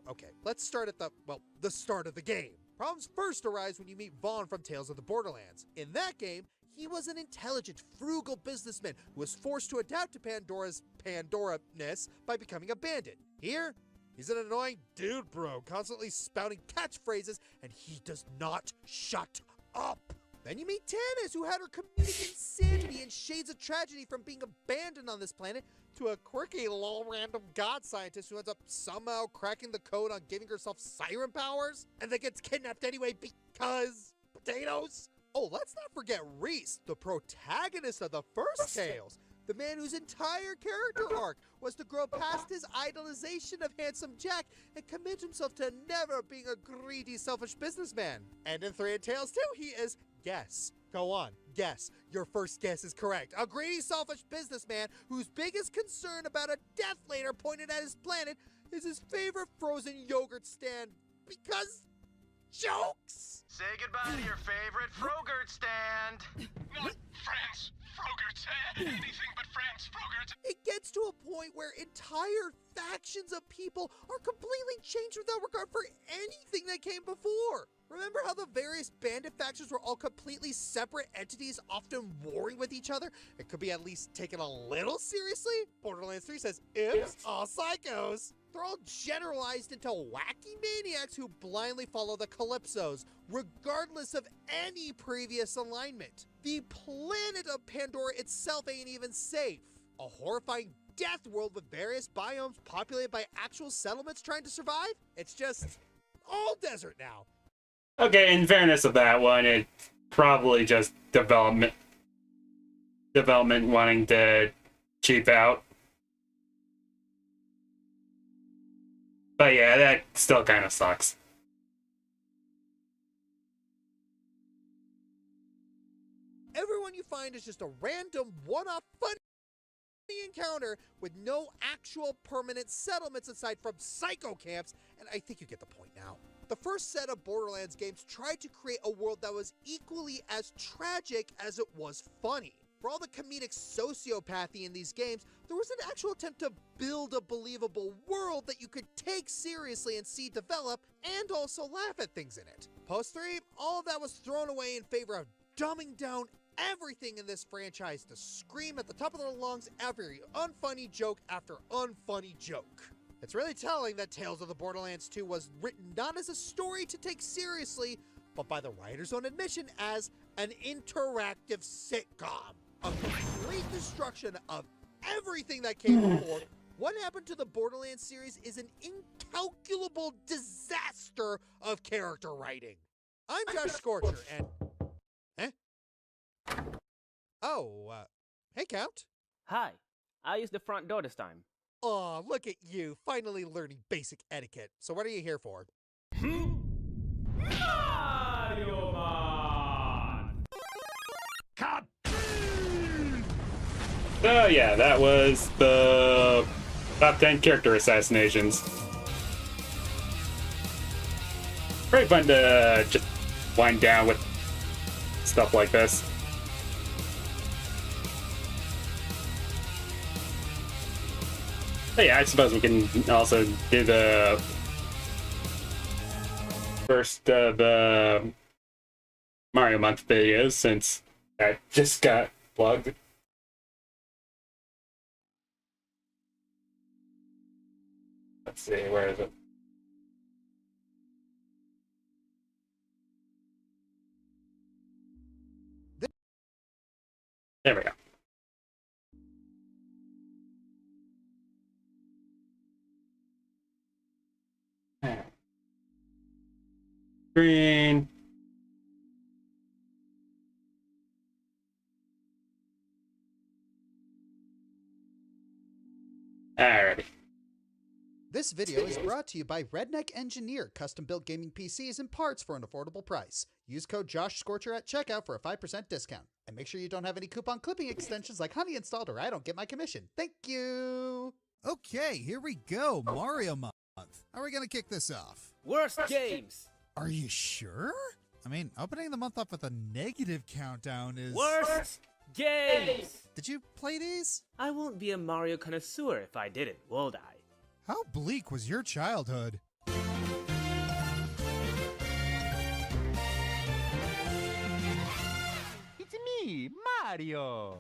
[SPEAKER 2] Okay, let's start at the start of the game. Problems first arise when you meet Vaughn from Tales of the Borderlands. In that game, he was an intelligent, frugal businessman who was forced to adapt to Pandora's Pandora-ness by becoming a bandit. Here, he's an annoying dude bro, constantly spouting catchphrases, and he does not shut up. Then you meet Tannis, who had her comedic insanity and shades of tragedy from being abandoned on this planet to a quirky, little random god scientist who ends up somehow cracking the code on giving herself siren powers, and then gets kidnapped anyway because potatoes. Oh, let's not forget Reese, the protagonist of the first Tales. The man whose entire character arc was to grow past his idolization of Handsome Jack and commit himself to never being a greedy, selfish businessman. And in 3 and Tales 2, he is, guess. Go on, guess. Your first guess is correct. A greedy, selfish businessman whose biggest concern about a death later pointed at his planet is his favorite frozen yogurt stand because jokes.
[SPEAKER 11] Say goodbye to your favorite Frogurt stand.
[SPEAKER 9] Not friends, Frogurt, anything but friends, Frogurt.
[SPEAKER 2] It gets to a point where entire factions of people are completely changed without regard for anything that came before. Remember how the various bandit factions were all completely separate entities, often warring with each other? It could be at least taken a little seriously? Borderlands 3 says, oops, all psychos. They're all generalized into wacky maniacs who blindly follow the Calypsos, regardless of any previous alignment. The planet of Pandora itself ain't even safe. A horrifying death world with various biomes populated by actual settlements trying to survive? It's just all desert now.
[SPEAKER 1] Okay, in fairness of that one, it's probably just development wanting to cheap out. But yeah, that still kind of sucks.
[SPEAKER 2] Everyone you find is just a random one-off fun encounter with no actual permanent settlements aside from psycho camps, and I think you get the point now. The first set of Borderlands games tried to create a world that was equally as tragic as it was funny. For all the comedic sociopathy in these games, there was an actual attempt to build a believable world that you could take seriously and see develop, and also laugh at things in it. Post 3, all of that was thrown away in favor of dumbing down everything in this franchise to scream at the top of their lungs every unfunny joke after unfunny joke. It's really telling that Tales of the Borderlands 2 was written not as a story to take seriously, but by the writer's own admission as an interactive sitcom. A complete destruction of everything that came before. What happened to the Borderlands series is an incalculable disaster of character writing. I'm Joshscorcher, and... hey, Count.
[SPEAKER 12] Hi. I used the front door this time.
[SPEAKER 2] Aw, look at you, finally learning basic etiquette. So what are you here for?
[SPEAKER 3] Mario Man!
[SPEAKER 6] Cut!
[SPEAKER 1] So yeah, that was the top 10 character assassinations. Pretty fun to just wind down with stuff like this. But yeah, I suppose we can also do the first of the Mario Month videos since that just got plugged. Let's see, where is it? There we go. Green. Alrighty.
[SPEAKER 2] This video is brought to you by Redneck Engineer, custom-built gaming PCs and parts for an affordable price. Use code Joshscorcher at checkout for a 5% discount. And make sure you don't have any coupon clipping extensions like Honey installed or I don't get my commission. Thank you!
[SPEAKER 13] Okay, here we go. Mario Month. How are we gonna kick this off?
[SPEAKER 12] Worst games!
[SPEAKER 13] Are you sure? I mean, opening the month off with a negative countdown is...
[SPEAKER 12] Worst games!
[SPEAKER 13] Did you play these?
[SPEAKER 12] I won't be a Mario connoisseur if I didn't, would I?
[SPEAKER 13] How bleak was your childhood?
[SPEAKER 14] It's me, Mario!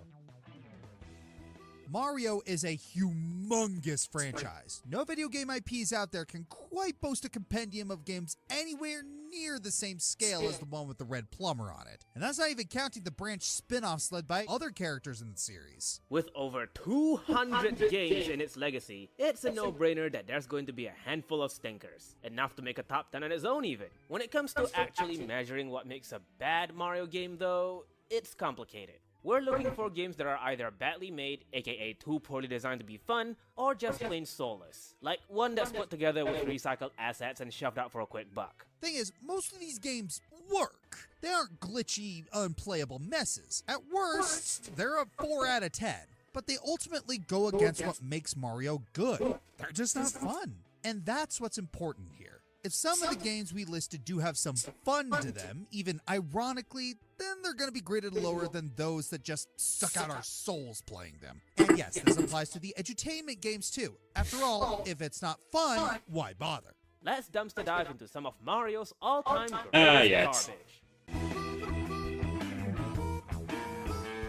[SPEAKER 13] Mario is a humongous franchise. No video game IPs out there can quite boast a compendium of games anywhere near the same scale as the one with the red plumber on it. And that's not even counting the branch spin-offs led by other characters in the series.
[SPEAKER 12] With over 200 games in its legacy, it's a no-brainer that there's going to be a handful of stinkers. Enough to make a top 10 on its own even. When it comes to actually measuring what makes a bad Mario game though, it's complicated. We're looking for games that are either badly made, aka too poorly designed to be fun, or just plain soulless. Like one that's put together with recycled assets and shoved out for a quick buck.
[SPEAKER 13] Thing is, most of these games work. They aren't glitchy, unplayable messes. At worst, they're a 4 out of 10. But they ultimately go against what makes Mario good. They're just not fun. And that's what's important here. If some of the games we listed do have some fun to them, even ironically, then they're going to be graded lower than those that just suck out our souls playing them. And yes, this applies to the edutainment games too. After all, if it's not fun, why bother?
[SPEAKER 12] Let's dumpster dive into some of Mario's all-time
[SPEAKER 1] yes.
[SPEAKER 12] garbage.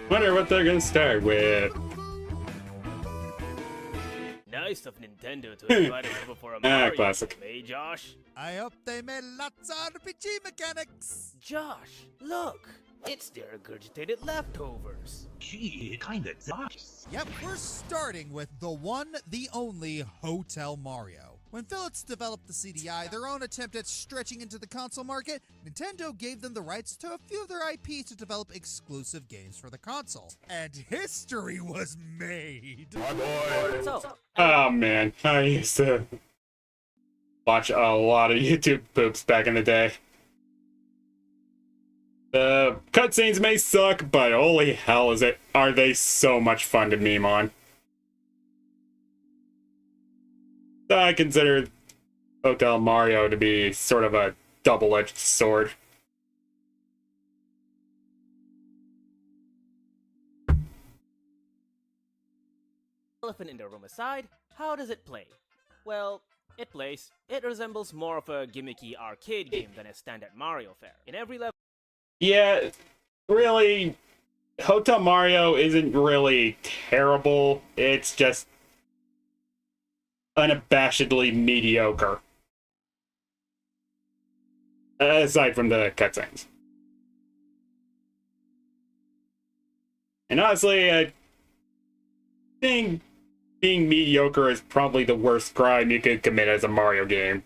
[SPEAKER 1] Wonder what they're gonna start with.
[SPEAKER 12] Nice of Nintendo to invite us over for a Mario
[SPEAKER 1] classic.
[SPEAKER 12] Hey, Josh.
[SPEAKER 13] I hope they made lots of RPG mechanics.
[SPEAKER 12] Josh, look. It's their regurgitated leftovers.
[SPEAKER 14] Gee, kinda sucks.
[SPEAKER 13] Yep, we're starting with the one, the only Hotel Mario. When Philips developed the CDI, their own attempt at stretching into the console market, Nintendo gave them the rights to a few of their IPs to develop exclusive games for the console. And history was made.
[SPEAKER 5] My boy.
[SPEAKER 12] So,
[SPEAKER 1] Oh man, I used to watch a lot of YouTube poops back in the day. The cutscenes may suck, but holy hell are they so much fun to meme on. I consider Hotel Mario to be sort of a double-edged sword.
[SPEAKER 12] Elephant in the room aside, how does it play? Well, it plays. It resembles more of a gimmicky arcade game than a standard Mario fare. In every level...
[SPEAKER 1] Yeah, really, Hotel Mario isn't really terrible. It's just unabashedly mediocre. Aside from the cutscenes. And honestly, I think being mediocre is probably the worst crime you could commit as a Mario game.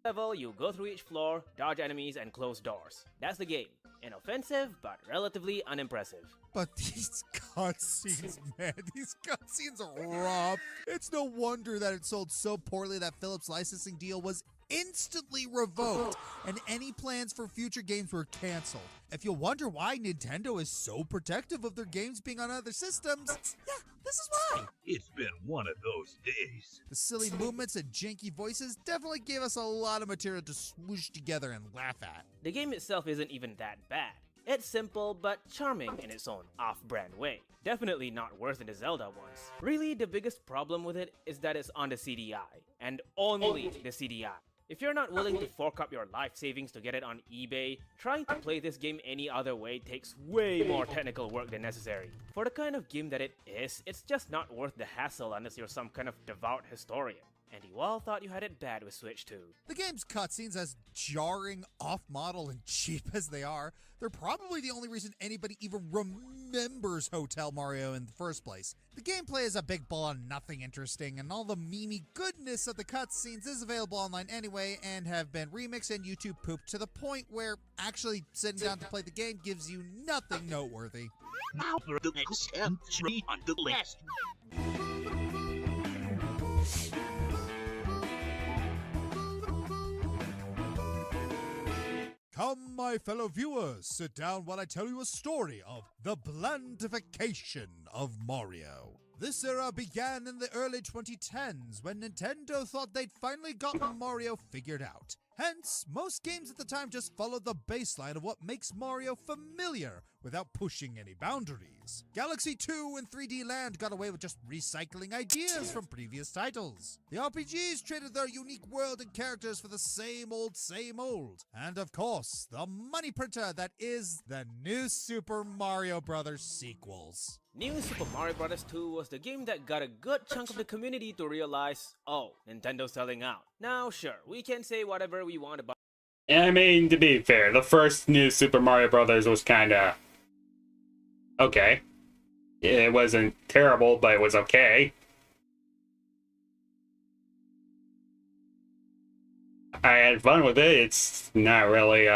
[SPEAKER 12] Level, you go through each floor, dodge enemies, and close doors. That's the game. Inoffensive, but relatively unimpressive.
[SPEAKER 13] But these cutscenes, man, these cutscenes are rough. It's no wonder that it sold so poorly that Philips' licensing deal was instantly revoked, and any plans for future games were canceled. If you wonder why Nintendo is so protective of their games being on other systems, yeah, this is why.
[SPEAKER 14] It's been one of those days.
[SPEAKER 13] The silly movements and janky voices definitely gave us a lot of material to swoosh together and laugh at.
[SPEAKER 12] The game itself isn't even that bad. It's simple but charming in its own off-brand way. Definitely not worse than the Zelda ones. Really, the biggest problem with it is that it's on the CDI, and only the CDI. If you're not willing to fork up your life savings to get it on eBay, trying to play this game any other way takes way more technical work than necessary. For the kind of game that it is, it's just not worth the hassle unless you're some kind of devout historian. And you all thought you had it bad with Switch 2.
[SPEAKER 13] The game's cutscenes, as jarring, off-model, and cheap as they are, they're probably the only reason anybody even remembers Hotel Mario in the first place. The gameplay is a big ball of nothing interesting, and all the memey goodness of the cutscenes is available online anyway, and have been remixed and YouTube pooped to the point where actually sitting down to play the game gives you nothing noteworthy.
[SPEAKER 14] Now for the next entry on the list.
[SPEAKER 13] Come, my fellow viewers, sit down while I tell you a story of the blandification of Mario. This era began in the early 2010s when Nintendo thought they'd finally gotten Mario figured out. Hence, most games at the time just followed the baseline of what makes Mario familiar without pushing any boundaries. Galaxy 2 and 3D Land got away with just recycling ideas from previous titles. The RPGs traded their unique world and characters for the same old, same old. And of course, the money printer that is the new Super Mario Bros. Sequels.
[SPEAKER 12] New Super Mario Bros. 2 was the game that got a good chunk of the community to realize, oh, Nintendo's selling out. Now sure, we can say whatever we want about...
[SPEAKER 1] I mean, to be fair, the first new Super Mario Brothers was kinda... okay. It wasn't terrible, but it was okay. I had fun with it. It's not really,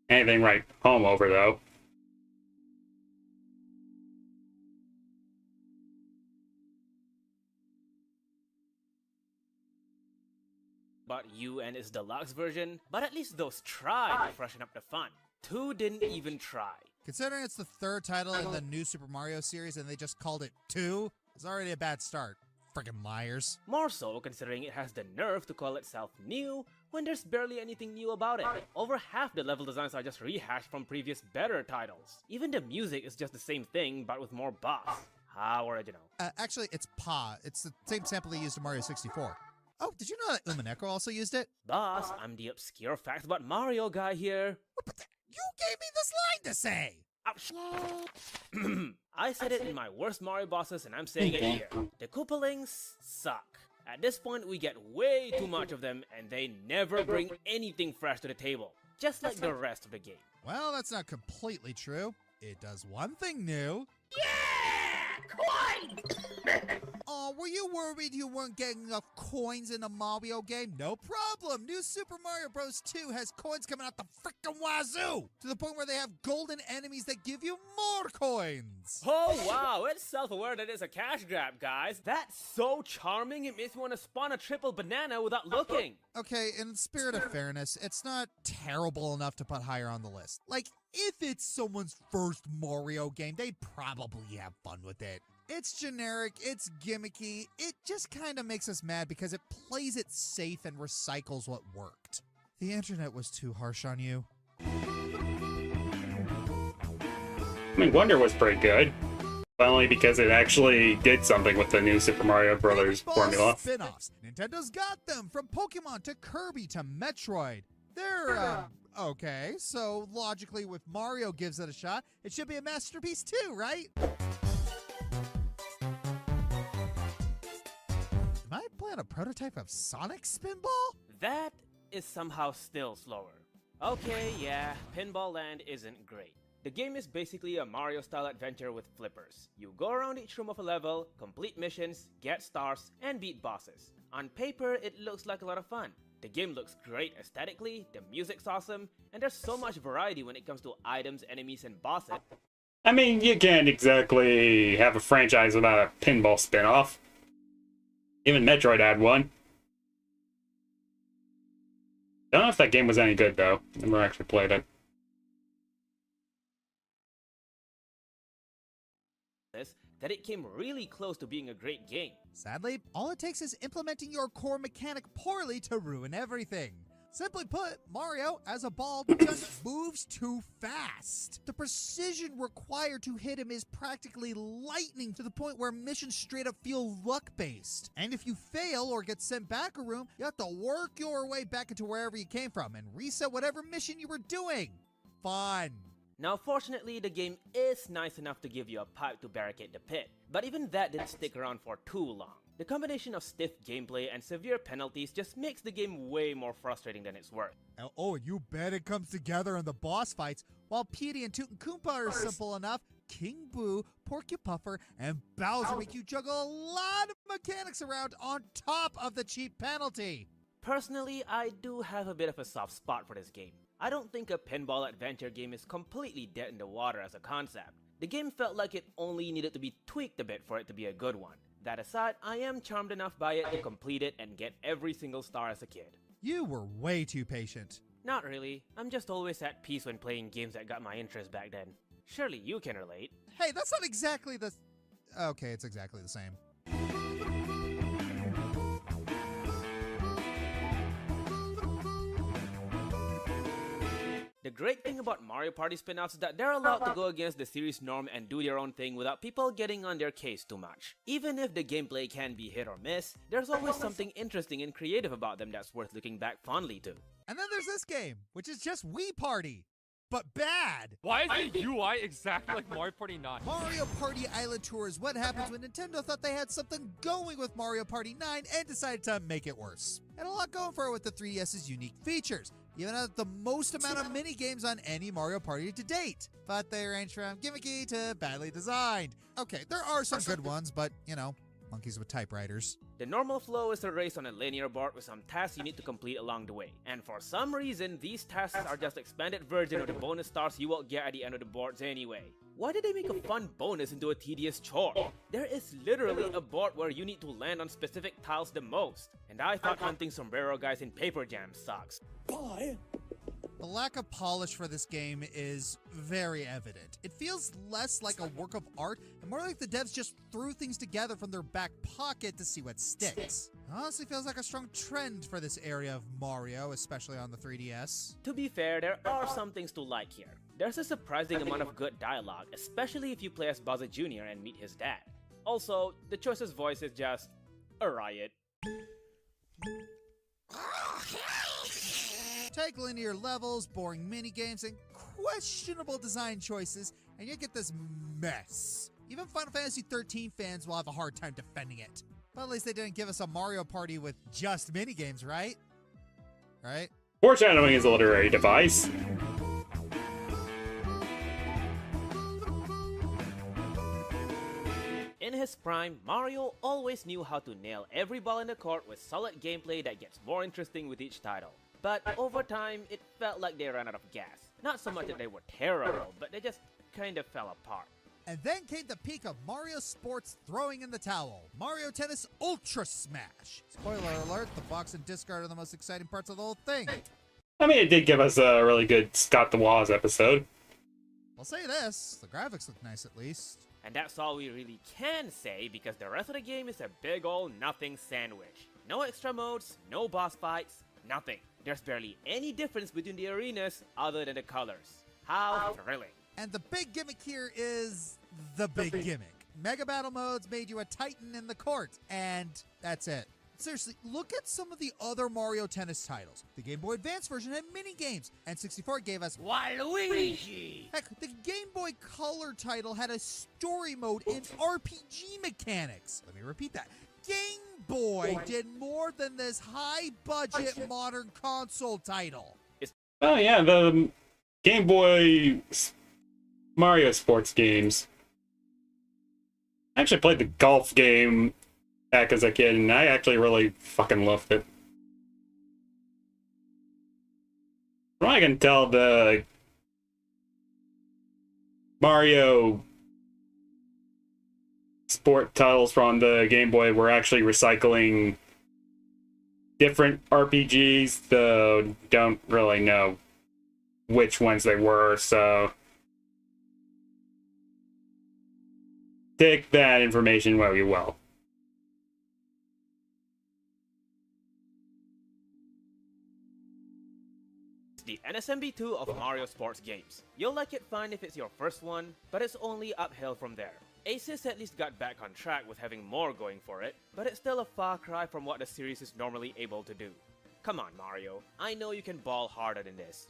[SPEAKER 1] anything right home over, though.
[SPEAKER 12] U and its deluxe version, but at least those tried to freshen up the fun. 2 didn't even try.
[SPEAKER 13] Considering it's the third title in the new Super Mario series and they just called it 2, it's already a bad start. Friggin' liars.
[SPEAKER 12] More so considering it has the nerve to call itself new when there's barely anything new about it. Over half the level designs are just rehashed from previous better titles. Even the music is just the same thing but with more bass. How original.
[SPEAKER 13] Actually, it's Pa. It's the same sample they used in Mario 64. Oh, did you know that Umineko also used it?
[SPEAKER 12] Boss, I'm the obscure facts about Mario guy here.
[SPEAKER 13] You gave me this line to say!
[SPEAKER 12] Ouch. I said it in my worst Mario bosses and I'm saying it here. The Koopalings suck. At this point, we get way too much of them and they never bring anything fresh to the table. Just like the rest of the game.
[SPEAKER 13] Well, that's not completely true. It does one thing new.
[SPEAKER 9] Yeah! Quite!
[SPEAKER 13] Oh, Oh, were you worried you weren't getting enough coins in a Mario game? No problem. New Super Mario Bros. 2 has coins coming out the frickin' wazoo! To the point where they have golden enemies that give you more coins!
[SPEAKER 12] Oh wow, it's self-aware that it's a cash grab, guys. That's so charming, it makes me want to spawn a triple banana without looking.
[SPEAKER 13] Okay, in the spirit of fairness, it's not terrible enough to put higher on the list. Like, if it's someone's first Mario game, they'd probably have fun with it. It's generic, it's gimmicky, it just kind of makes us mad because it plays it safe and recycles what worked. The internet was too harsh on you.
[SPEAKER 1] I mean, Wonder was pretty good. Only because it actually did something with the new Super Mario Brothers formula.
[SPEAKER 13] Spin-offs. Nintendo's got them, from Pokemon to Kirby to Metroid. They're, okay, so logically, if Mario gives it a shot, it should be a masterpiece too, right? Am I playing a prototype of Sonic Spinball?
[SPEAKER 12] That is somehow still slower. Okay, yeah, Pinball Land isn't great. The game is basically a Mario-style adventure with flippers. You go around each room of a level, complete missions, get stars, and beat bosses. On paper, it looks like a lot of fun. The game looks great aesthetically, the music's awesome, and there's so much variety when it comes to items, enemies, and bosses.
[SPEAKER 1] I mean, you can't exactly have a franchise without a pinball spin-off. Even Metroid had one. Don't know if that game was any good, though. Never actually played it.
[SPEAKER 12] That it came really close to being a great game.
[SPEAKER 13] Sadly, all it takes is implementing your core mechanic poorly to ruin everything. Simply put, Mario, as a ball, just moves too fast. The precision required to hit him is practically lightning, to the point where missions straight up feel luck-based. And if you fail or get sent back a room, you have to work your way back into wherever you came from and reset whatever mission you were doing. Fun.
[SPEAKER 12] Now fortunately, the game is nice enough to give you a pipe to barricade the pit, but even that didn't stick around for too long. The combination of stiff gameplay and severe penalties just makes the game way more frustrating than it's worth.
[SPEAKER 13] Oh, you bet it comes together in the boss fights. While Petey and Toot and Koopa are simple enough, King Boo, Porcupuffer, and Bowser make you juggle a lot of mechanics around on top of the cheap penalty.
[SPEAKER 12] Personally, I do have a bit of a soft spot for this game. I don't think a pinball adventure game is completely dead in the water as a concept. The game felt like it only needed to be tweaked a bit for it to be a good one. That aside, I am charmed enough by it to complete it and get every single star as a kid.
[SPEAKER 13] You were way too patient.
[SPEAKER 12] Not really. I'm just always at peace when playing games that got my interest back then. Surely you can relate.
[SPEAKER 13] Hey, that's not exactly the... Okay, it's exactly the same.
[SPEAKER 12] The great thing about Mario Party spin-offs is that they're allowed to go against the series norm and do their own thing without people getting on their case too much. Even if the gameplay can be hit or miss, there's always something interesting and creative about them that's worth looking back fondly to.
[SPEAKER 13] And then there's this game, which is just Wii Party, but bad.
[SPEAKER 15] Why is the UI exactly like Mario Party 9?
[SPEAKER 13] Mario Party Island Tour is what happens when Nintendo thought they had something going with Mario Party 9 and decided to make it worse. And a lot going for it with the 3DS's unique features. Even at the most amount of mini-games on any Mario Party to date. But they range from gimmicky to badly designed. Okay, there are some good ones, but, you know, monkeys with typewriters.
[SPEAKER 12] The normal flow is a race on a linear board with some tasks you need to complete along the way. And for some reason, these tasks are just expanded version of the bonus stars you will get at the end of the boards anyway. Why did they make a fun bonus into a tedious chore? There is literally a board where you need to land on specific tiles the most. And I thought hunting sombrero guys in paper jam sucks.
[SPEAKER 13] Bye. The lack of polish for this game is very evident. It feels less like a work of art and more like the devs just threw things together from their back pocket to see what sticks. It honestly feels like a strong trend for this area of Mario, especially on the 3DS.
[SPEAKER 12] To be fair, there are some things to like here. There's a surprising amount of good dialogue, especially if you play as Bowser Jr. and meet his dad. Also, the choice's voice is just a riot.
[SPEAKER 13] Take linear levels, boring minigames, and questionable design choices, and you get this mess. Even Final Fantasy XIII fans will have a hard time defending it. But at least they didn't give us a Mario Party with just minigames, right? Right?
[SPEAKER 1] Foreshadowing is a literary device.
[SPEAKER 12] In In his prime, Mario always knew how to nail every ball in the court with solid gameplay that gets more interesting with each title. But over time, it felt like they ran out of gas. Not so much that they were terrible, but they just kind of fell apart.
[SPEAKER 13] And then came the peak of Mario Sports throwing in the towel. Mario Tennis Ultra Smash. Spoiler alert, the box and discard are the most exciting parts of the whole thing.
[SPEAKER 1] I mean, it did give us a really good Scott the Woz episode.
[SPEAKER 13] I'll say this, the graphics look nice at least.
[SPEAKER 12] And that's all we really can say because the rest of the game is a big ol' nothing sandwich. No extra modes, no boss fights, nothing. There's barely any difference between the arenas other than the colors. How thrilling.
[SPEAKER 13] And the big gimmick here is the big gimmick. Mega Battle Modes made you a Titan in the court, and that's it. Seriously, look at some of the other Mario Tennis titles. The Game Boy Advance version had mini-games, and 64 gave us
[SPEAKER 12] Waluigi!
[SPEAKER 13] Heck, the Game Boy Color title had a story mode and RPG mechanics. Let me repeat that. Game Boy did more than this high-budget modern console title.
[SPEAKER 1] Oh yeah, the Game Boy Mario sports games. I actually played the golf game back as a kid, and I actually really fucking loved it. From what I can tell, the Mario sport titles from the Game Boy were actually recycling different RPGs, though don't really know which ones they were, so take that information where you will.
[SPEAKER 12] The NSMB2 of Mario sports games. You'll like it fine if it's your first one, but it's only uphill from there. Asus at least got back on track with having more going for it, but it's still a far cry from what the series is normally able to do. Come on, Mario. I know you can ball harder than this.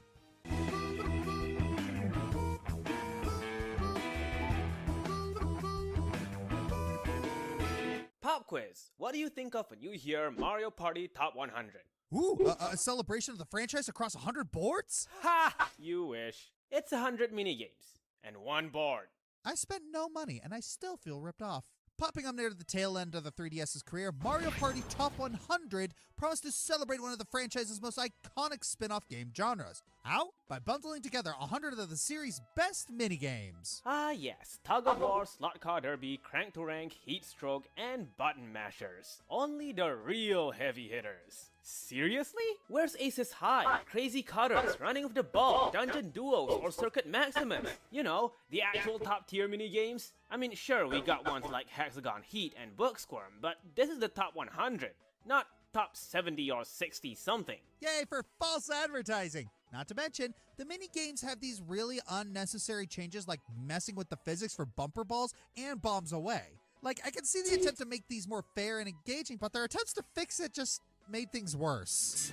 [SPEAKER 12] Pop quiz. What do you think of when you hear Mario Party Top 100?
[SPEAKER 13] Ooh, a celebration of the franchise across 100 boards?
[SPEAKER 12] Ha! You wish. It's 100 minigames and one board.
[SPEAKER 13] I spent no money and I still feel ripped off. Popping up near the tail end of the 3DS's career, Mario Party Top 100 promised to celebrate one of the franchise's most iconic spin-off game genres. How? By bundling together 100 of the series' best minigames.
[SPEAKER 12] Ah yes, Tug of War, Slot Car Derby, Crank to Rank, Heat Stroke, and Button Mashers. Only the real heavy hitters. Seriously? Where's Aces High, Crazy Cutters, Running with the Ball, Dungeon Duos, or Circuit Maximus? You know, the actual top tier minigames? I mean, sure, we got ones like Hexagon Heat and Booksquirm, but this is the top 100, not top 70 or 60 something.
[SPEAKER 13] Yay for false advertising! Not to mention, the minigames have these really unnecessary changes like messing with the physics for bumper balls and bombs away. Like, I can see the attempt to make these more fair and engaging, but their attempts to fix it just made things worse.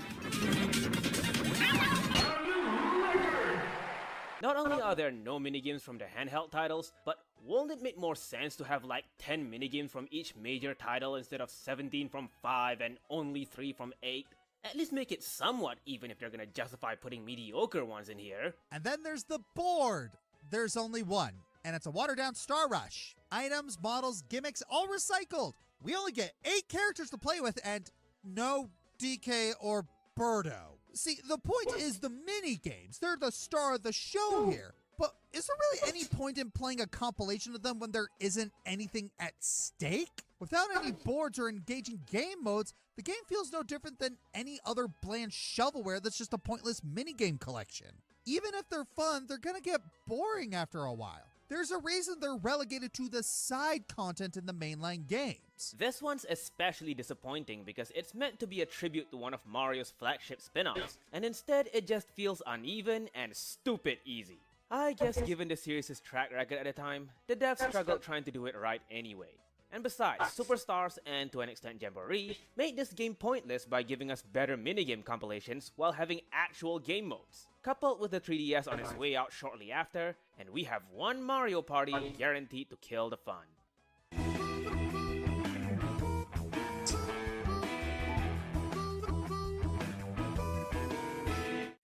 [SPEAKER 12] Not only are there no minigames from the handheld titles, but won't it make more sense to have like 10 minigames from each major title instead of 17 from 5 and only 3 from 8? At least make it somewhat even if they're gonna justify putting mediocre ones in here.
[SPEAKER 13] And then there's the board. There's only one, and it's a watered-down Star Rush. Items, models, gimmicks, all recycled. We only get 8 characters to play with and no DK or Birdo. See, the point is the mini-games. They're the star of the show here. But is there really any point in playing a compilation of them when there isn't anything at stake? Without any boards or engaging game modes, the game feels no different than any other bland shovelware that's just a pointless minigame collection. Even if they're fun, they're gonna get boring after a while. There's a reason they're relegated to the side content in the mainline games.
[SPEAKER 12] This one's especially disappointing because it's meant to be a tribute to one of Mario's flagship spin-offs, and instead it just feels uneven and stupid easy. I guess given the series' track record at the time, the devs struggled trying to do it right anyway. And besides, Superstars and to an extent Jamboree made this game pointless by giving us better minigame compilations while having actual game modes. Coupled with the 3DS on its way out shortly after, and we have one Mario Party guaranteed to kill the fun.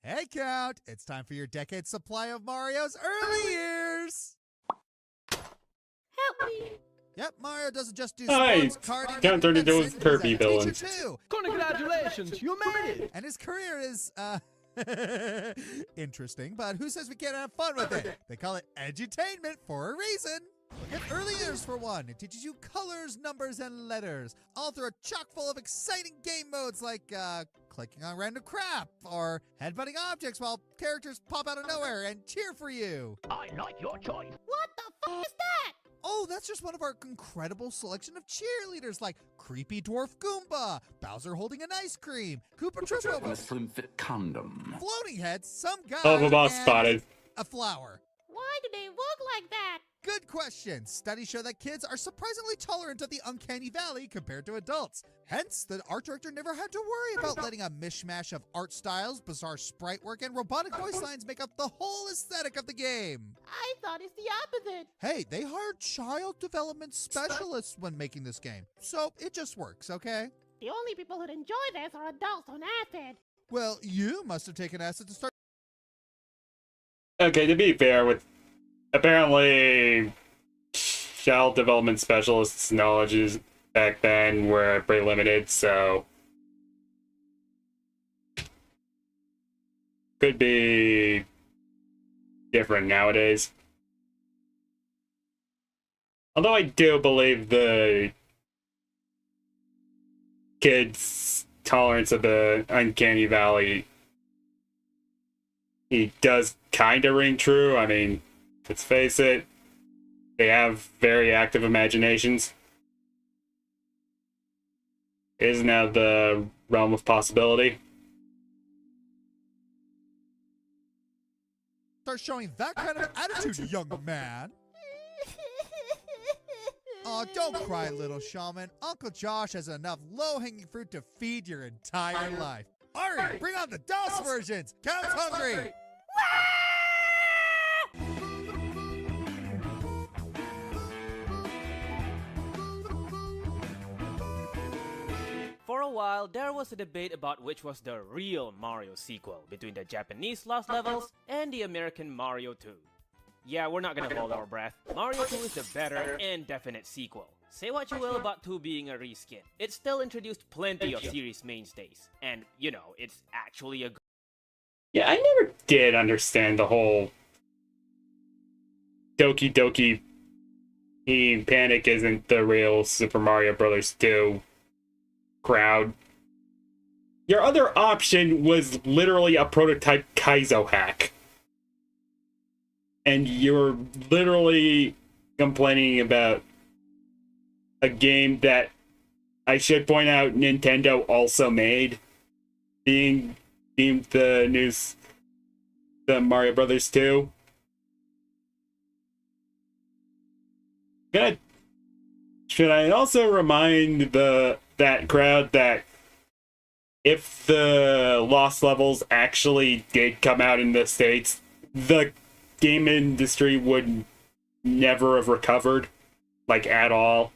[SPEAKER 13] Hey Count, it's time for your decade supply of Mario's early years!
[SPEAKER 16] Help me!
[SPEAKER 13] Yep, Mario doesn't just do
[SPEAKER 1] Nice.
[SPEAKER 13] sports, karting,
[SPEAKER 1] Can't turn into
[SPEAKER 13] medicine,
[SPEAKER 1] his Kirby
[SPEAKER 13] he's a teacher
[SPEAKER 1] villains.
[SPEAKER 13] too.
[SPEAKER 11] Congratulations, you made it!
[SPEAKER 13] And his career is, interesting, but who says we can't have fun with it? They call it edutainment for a reason. Look at Early Years for one. It teaches you colors, numbers, and letters, all through a chock full of exciting game modes like clicking on random crap or headbutting objects while characters pop out of nowhere and cheer for you.
[SPEAKER 14] I like your choice.
[SPEAKER 16] What the f is that?
[SPEAKER 13] Oh, that's just one of our incredible selection of cheerleaders like Creepy Dwarf Goomba, Bowser holding an ice cream, Koopa Troopa,
[SPEAKER 7] And a slim fit condom.
[SPEAKER 13] Floating Heads, some guy,
[SPEAKER 1] Oh, the boss
[SPEAKER 13] and
[SPEAKER 1] spotted.
[SPEAKER 13] a flower.
[SPEAKER 16] Why do they look like that?
[SPEAKER 13] Good question. Studies show that kids are surprisingly tolerant of the uncanny valley compared to adults. Hence, the art director never had to worry about letting a mishmash of art styles, bizarre sprite work, and robotic voice lines make up the whole aesthetic of the game.
[SPEAKER 16] I thought it's the opposite.
[SPEAKER 13] Hey, they hired child development specialists when making this game, so it just works, okay?
[SPEAKER 16] The only people who enjoy this are adults on acid.
[SPEAKER 13] Well, you must have taken acid to start.
[SPEAKER 1] Okay, to be fair, with apparently child development specialists' knowledges back then were pretty limited, so could be different nowadays. Although I do believe the kids' tolerance of the uncanny valley, he does kind of ring true. I mean, let's face it, they have very active imaginations. It is now the realm of possibility.
[SPEAKER 13] Start showing that kind of attitude, young man. Oh, don't cry, little shaman. Uncle Josh has enough low-hanging fruit to feed your entire life. Ari, bring on the DOS versions. Count's hungry.
[SPEAKER 12] For a while, there was a debate about which was the real Mario sequel between the Japanese Lost Levels and the American Mario 2. Yeah, we're not gonna hold our breath. Mario 2 is the better and definite sequel. Say what you will about 2 being a reskin. It still introduced plenty of series mainstays. And, you know, it's actually a...
[SPEAKER 1] Yeah, I never did understand the whole Doki Doki Panic isn't the real Super Mario Bros. 2 crowd. Your other option was literally a prototype Kaizo hack. And you're literally complaining about a game that I should point out Nintendo also made, being deemed the Mario Brothers 2. Should I also remind that crowd that if the Lost Levels actually did come out in the States, the game industry would never have recovered, like, at all.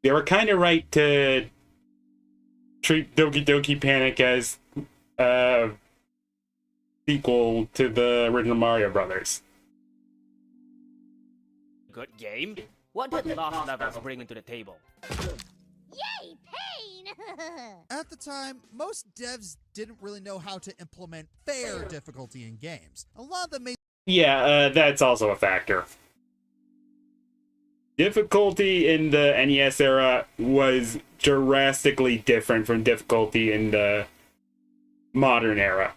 [SPEAKER 1] They were kind of right to treat Doki Doki Panic as a sequel to the original Mario Brothers.
[SPEAKER 12] Good game? What did Lost Levels bring into the table?
[SPEAKER 16] Yay, pain!
[SPEAKER 13] At the time, most devs didn't really know how to implement fair difficulty in games. A lot of them made...
[SPEAKER 1] Yeah, that's also a factor. Difficulty in the NES era was drastically different from difficulty in the modern era.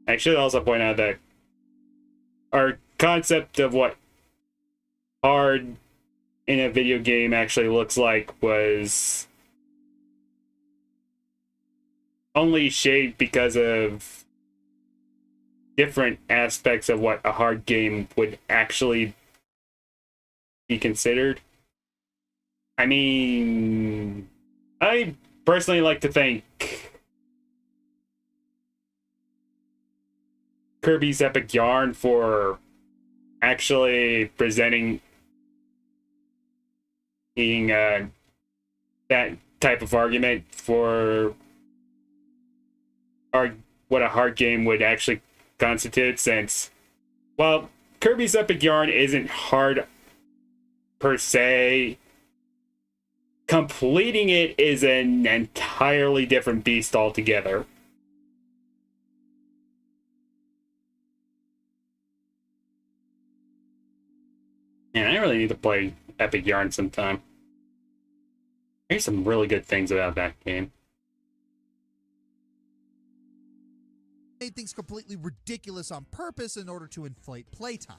[SPEAKER 1] I should also point out that our concept of what hard in a video game actually looks like was only shaped because of different aspects of what a hard game would actually be considered. I mean, I personally like to thank Kirby's Epic Yarn for actually presenting being that type of argument for what a hard game would actually constitute, since, well, Kirby's Epic Yarn isn't hard per se. Completing it is an entirely different beast altogether. Man, I really need to play Epic Yarn sometime. There's some really good things about that game.
[SPEAKER 13] Made things completely ridiculous on purpose in order to inflate playtime.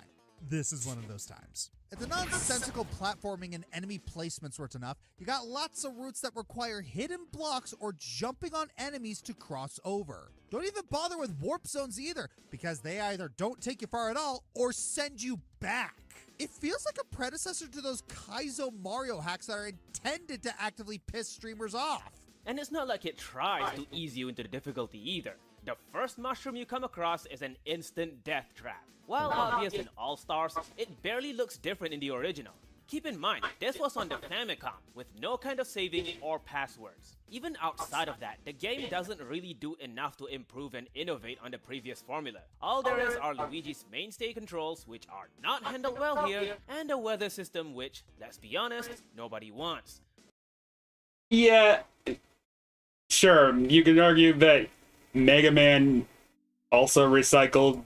[SPEAKER 13] This is one of those times. If the nonsensical platforming and enemy placements weren't enough, you got lots of routes that require hidden blocks or jumping on enemies to cross over. Don't even bother with warp zones either, because they either don't take you far at all or send you back. It feels like a predecessor to those Kaizo Mario hacks that are intended to actively piss streamers off.
[SPEAKER 12] And it's not like it tries to ease you into the difficulty either. The first mushroom you come across is an instant death trap. While obvious in All Stars, it barely looks different in the original. Keep in mind, this was on the Famicom, with no kind of saving or passwords. Even outside of that, the game doesn't really do enough to improve and innovate on the previous formula. All there is are Luigi's mainstay controls, which are not handled well here, and a weather system which, let's be honest, nobody wants.
[SPEAKER 1] Yeah, sure, you can argue that Mega Man also recycled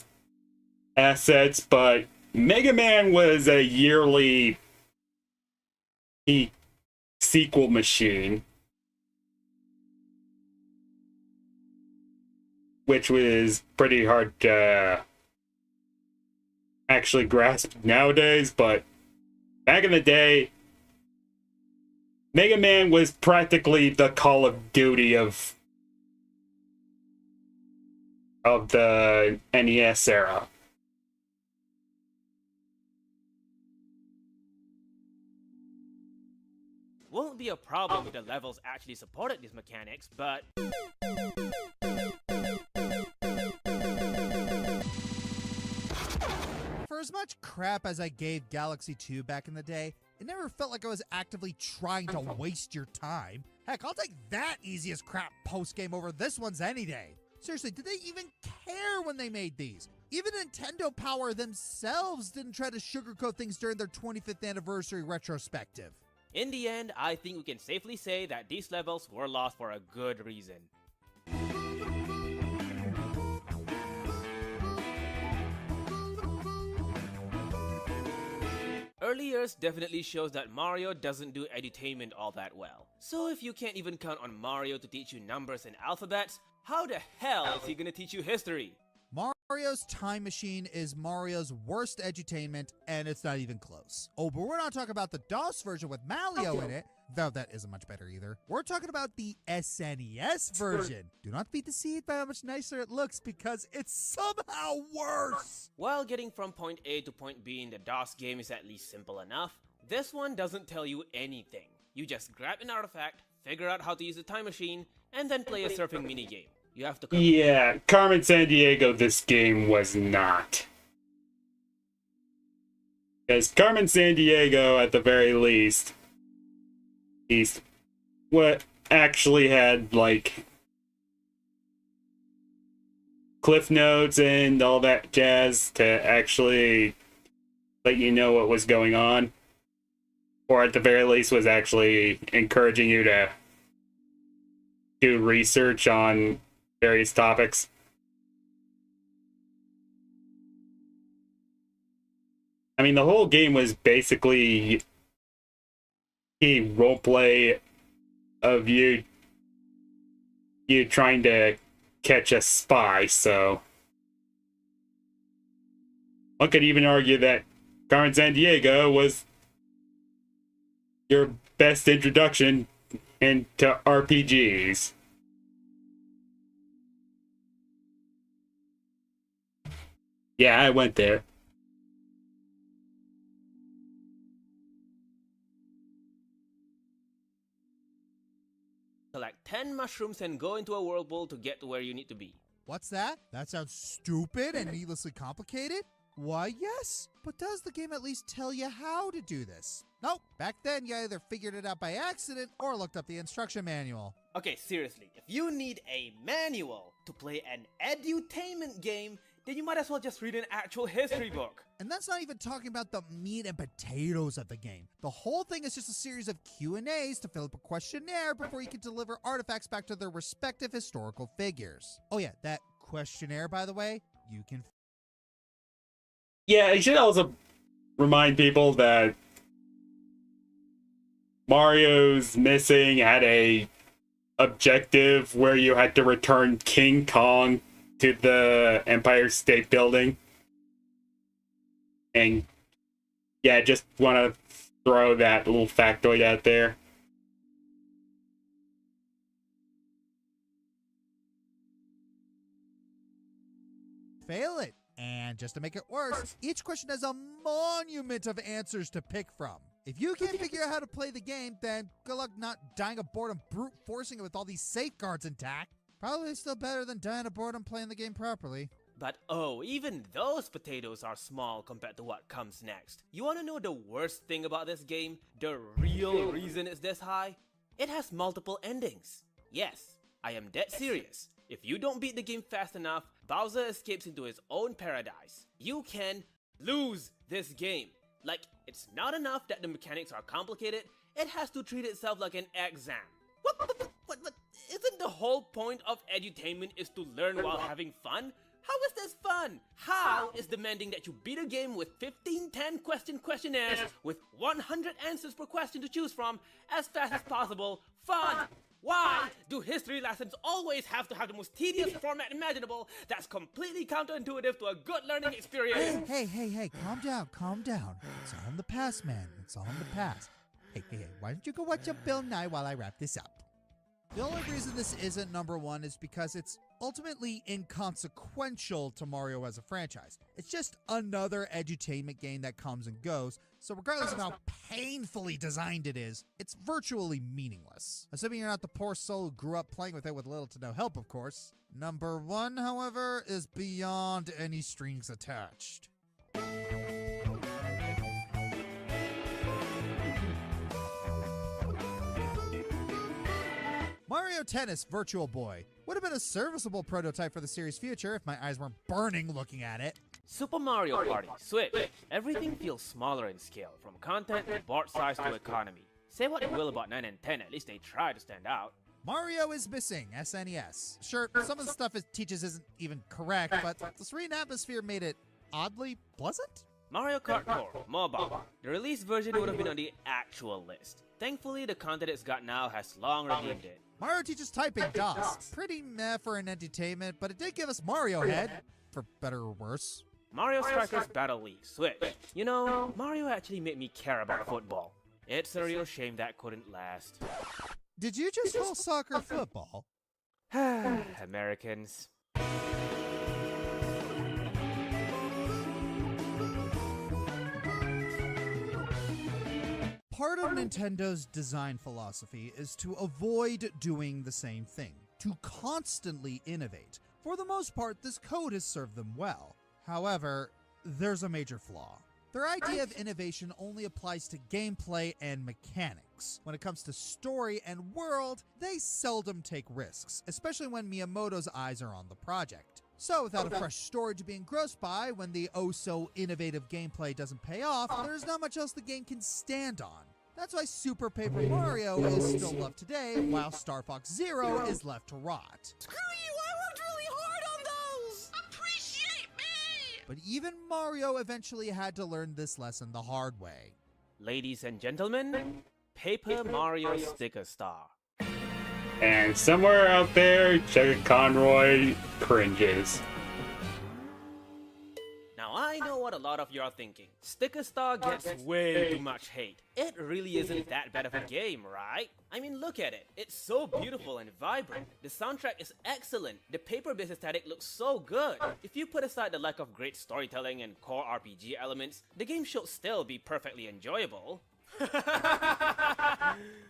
[SPEAKER 1] assets, but Mega Man was a yearly sequel machine, which was pretty hard to actually grasp nowadays, but back in the day, Mega Man was practically the Call of Duty of the NES era.
[SPEAKER 12] Won't be a problem if the levels actually supported these mechanics, but
[SPEAKER 13] For as much crap as I gave Galaxy 2 back in the day, it never felt like I was actively trying to waste your time. Heck, I'll take that easy as crap post-game over this one's any day. Seriously, did they even care when they made these? Even Nintendo Power themselves didn't try to sugarcoat things during their 25th anniversary retrospective.
[SPEAKER 12] in the end, I think we can safely say that these levels were lost for a good reason. Early years definitely shows that Mario doesn't do edutainment all that well. So if you can't even count on Mario to teach you numbers and alphabets, how the hell is he gonna teach you history?
[SPEAKER 13] Mario's Time Machine is Mario's worst edutainment, and it's not even close. Oh, but we're not talking about the DOS version with Malio in it, though that isn't much better either. We're talking about the SNES version. Do not be deceived by how much nicer it looks, because it's somehow worse!
[SPEAKER 12] While getting from point A to point B in the DOS game is at least simple enough, this one doesn't tell you anything. You just grab an artifact, figure out how to use the time machine, and then play a surfing minigame. You have to
[SPEAKER 1] Yeah, Carmen Sandiego, this game was not. Because Carmen Sandiego, at the very least, he's what actually had, like, cliff notes and all that jazz to actually let you know what was going on. Or at the very least was actually encouraging you to do research on various topics. I mean, the whole game was basically a roleplay of you trying to catch a spy, so one could even argue that Carmen Sandiego was your best introduction into RPGs. Yeah, I went there.
[SPEAKER 12] collect 10 mushrooms and go into a whirlpool to get to where you need to be.
[SPEAKER 13] What's that? That sounds stupid and needlessly complicated? Why, yes, but does the game at least tell you how to do this? Nope, back then you either figured it out by accident or looked up the instruction manual.
[SPEAKER 12] Okay, seriously, if you need a manual to play an edutainment game, then you might as well just read an actual history book.
[SPEAKER 13] And that's not even talking about the meat and potatoes of the game. The whole thing is just a series of Q&As to fill up a questionnaire before you can deliver artifacts back to their respective historical figures. Oh yeah, that questionnaire, by the way, you can...
[SPEAKER 1] Yeah, you should also remind people that Mario's Missing had a objective where you had to return King Kong to the Empire State Building. And yeah, just want to throw that little factoid out there.
[SPEAKER 13] Fail it. And just to make it worse, each question has a monument of answers to pick from. If you can't figure out how to play the game, then good luck not dying of boredom brute forcing it with all these safeguards intact. Probably still better than dying of boredom playing the game properly.
[SPEAKER 12] But oh, even those potatoes are small compared to what comes next. You wanna know the worst thing about this game? The real reason it's this high? It has multiple endings. Yes, I am dead serious. If you don't beat the game fast enough, Bowser escapes into his own paradise. You can lose this game. Like, it's not enough that the mechanics are complicated, it has to treat itself like an exam. What? Isn't the whole point of edutainment is to learn while having fun? How is this fun? How is demanding that you beat a game with 15 10-question questionnaires with 100 answers per question to choose from as fast as possible fun? Why do history lessons always have to have the most tedious format imaginable that's completely counterintuitive to a good learning experience?
[SPEAKER 13] Hey, calm down. It's all in the past, man. It's all in the past. Hey, why don't you go watch up Bill Nye while I wrap this up? The only reason this isn't number one is because it's ultimately inconsequential to Mario as a franchise. It's just another edutainment game that comes and goes, so regardless of how painfully designed it is, it's virtually meaningless. Assuming you're not the poor soul who grew up playing with it with little to no help, of course. Number one, however, is beyond any strings attached. Mario Tennis Virtual Boy would have been a serviceable prototype for the series' future if my eyes weren't burning looking at it.
[SPEAKER 12] Super Mario Party, Switch. Everything feels smaller in scale, from content to board size to economy. Say what you will about 9 and 10, at least they try to stand out.
[SPEAKER 13] Mario is Missing, SNES. Sure, some of the stuff it teaches isn't even correct, but the serene atmosphere made it oddly pleasant?
[SPEAKER 12] Mario Kart Tour, mobile. The release version would have been on the actual list. Thankfully, the content it's got now has long redeemed it.
[SPEAKER 13] Mario teaches typing DOS. Pretty meh for an entertainment, but it did give us Mario Head, for better or worse.
[SPEAKER 12] Mario Strikers Battle League, Switch. You know, Mario actually made me care about football. It's a real shame that couldn't last.
[SPEAKER 13] Did you just call soccer football?
[SPEAKER 12] Americans.
[SPEAKER 13] Part of Nintendo's design philosophy is to avoid doing the same thing, to constantly innovate. For the most part, this code has served them well. However, there's a major flaw. Their idea of innovation only applies to gameplay and mechanics. When it comes to story and world, they seldom take risks, especially when Miyamoto's eyes are on the project. So without a fresh story to be engrossed by, when the oh-so-innovative gameplay doesn't pay off, there's not much else the game can stand on. That's why Super Paper Mario is still loved today, while Star Fox Zero is left to rot.
[SPEAKER 16] Screw you! I worked really hard on those! Appreciate me!
[SPEAKER 13] But even Mario eventually had to learn this lesson the hard way.
[SPEAKER 12] Ladies and gentlemen, Paper Mario Sticker Star.
[SPEAKER 1] And somewhere out there, Checker Conroy cringes.
[SPEAKER 12] Now I know what a lot of you are thinking. Sticker Star gets way too much hate. It really isn't that bad of a game, right? I mean, look at it. It's so beautiful and vibrant. The soundtrack is excellent. The paper-based aesthetic looks so good. If you put aside the lack of great storytelling and core RPG elements, the game should still be perfectly enjoyable.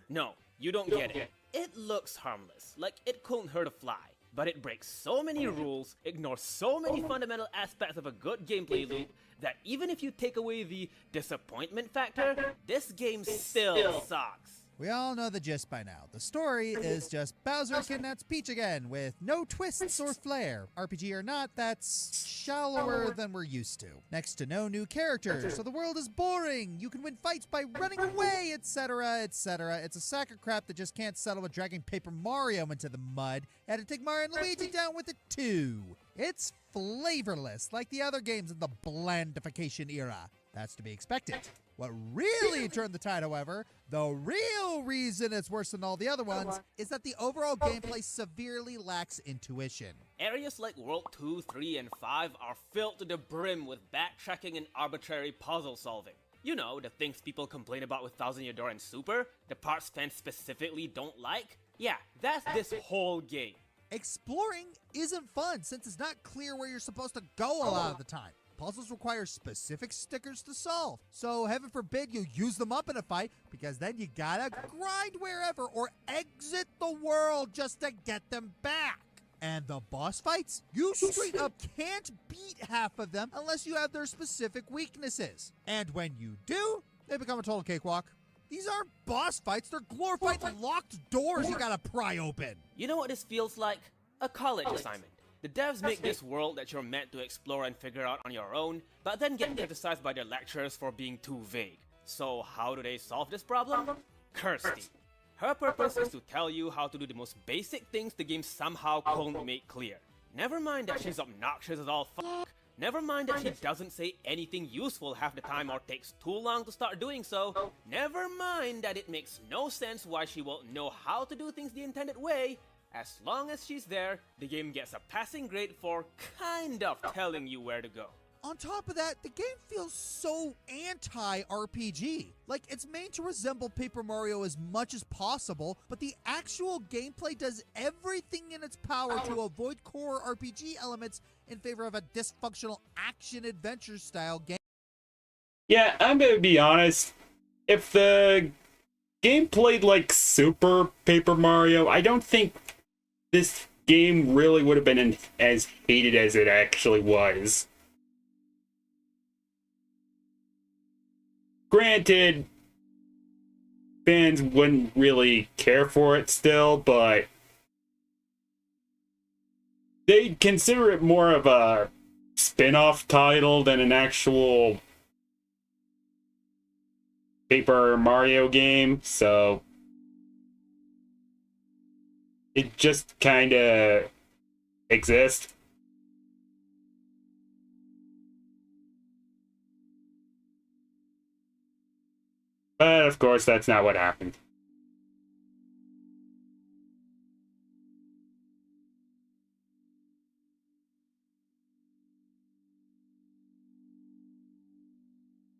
[SPEAKER 12] No, you don't get it. It looks harmless, like it couldn't hurt a fly. But it breaks so many rules, ignores so many fundamental aspects of a good gameplay loop, that even if you take away the disappointment factor, this game still sucks.
[SPEAKER 13] We all know the gist by now. The story is just Bowser kidnaps Peach again, with no twists or flair. RPG or not, that's shallower than we're used to. Next to no new characters, so the world is boring. You can win fights by running away, etc., etc. It's a sack of crap that just can't settle with dragging Paper Mario into the mud. Had to take Mario and Luigi down with it too. It's flavorless, like the other games in the blandification era. That's to be expected. What really turned the tide, however, the real reason it's worse than all the other ones, is that the overall gameplay severely lacks intuition.
[SPEAKER 12] Areas like World 2, 3, and 5 are filled to the brim with backtracking and arbitrary puzzle solving. You know, the things people complain about with Thousand Year Door and Super, the parts fans specifically don't like. Yeah, that's this whole game.
[SPEAKER 13] Exploring isn't fun since it's not clear where you're supposed to go a lot of the time. Puzzles require specific stickers to solve, so heaven forbid you use them up in a fight, because then you gotta grind wherever or exit the world just to get them back. And the boss fights? You straight up can't beat half of them unless you have their specific weaknesses. And when you do, they become a total cakewalk. These aren't boss fights, they're glorified locked doors you gotta pry open.
[SPEAKER 12] You know what this feels like? A college assignment. The devs make this world that you're meant to explore and figure out on your own, but then get criticized by their lecturers for being too vague. So how do they solve this problem? Kirsty. Her purpose is to tell you how to do the most basic things the game somehow couldn't make clear. Never mind that she's obnoxious as all fuck. Never mind that she doesn't say anything useful half the time or takes too long to start doing so. Never mind that it makes no sense why she won't know how to do things the intended way. As long as she's there, the game gets a passing grade for kind of telling you where to go.
[SPEAKER 13] On top of that, the game feels so anti-RPG. Like, it's made to resemble Paper Mario as much as possible, but the actual gameplay does everything in its power to avoid core RPG elements in favor of a dysfunctional action-adventure style game.
[SPEAKER 1] Yeah, I'm gonna be honest. If the game played like Super Paper Mario, I don't think this game really would have been as hated as it actually was. Granted, fans wouldn't really care for it still, but they'd consider it more of a spin-off title than an actual Paper Mario game, so it just kind of exists. But of course, that's not what happened.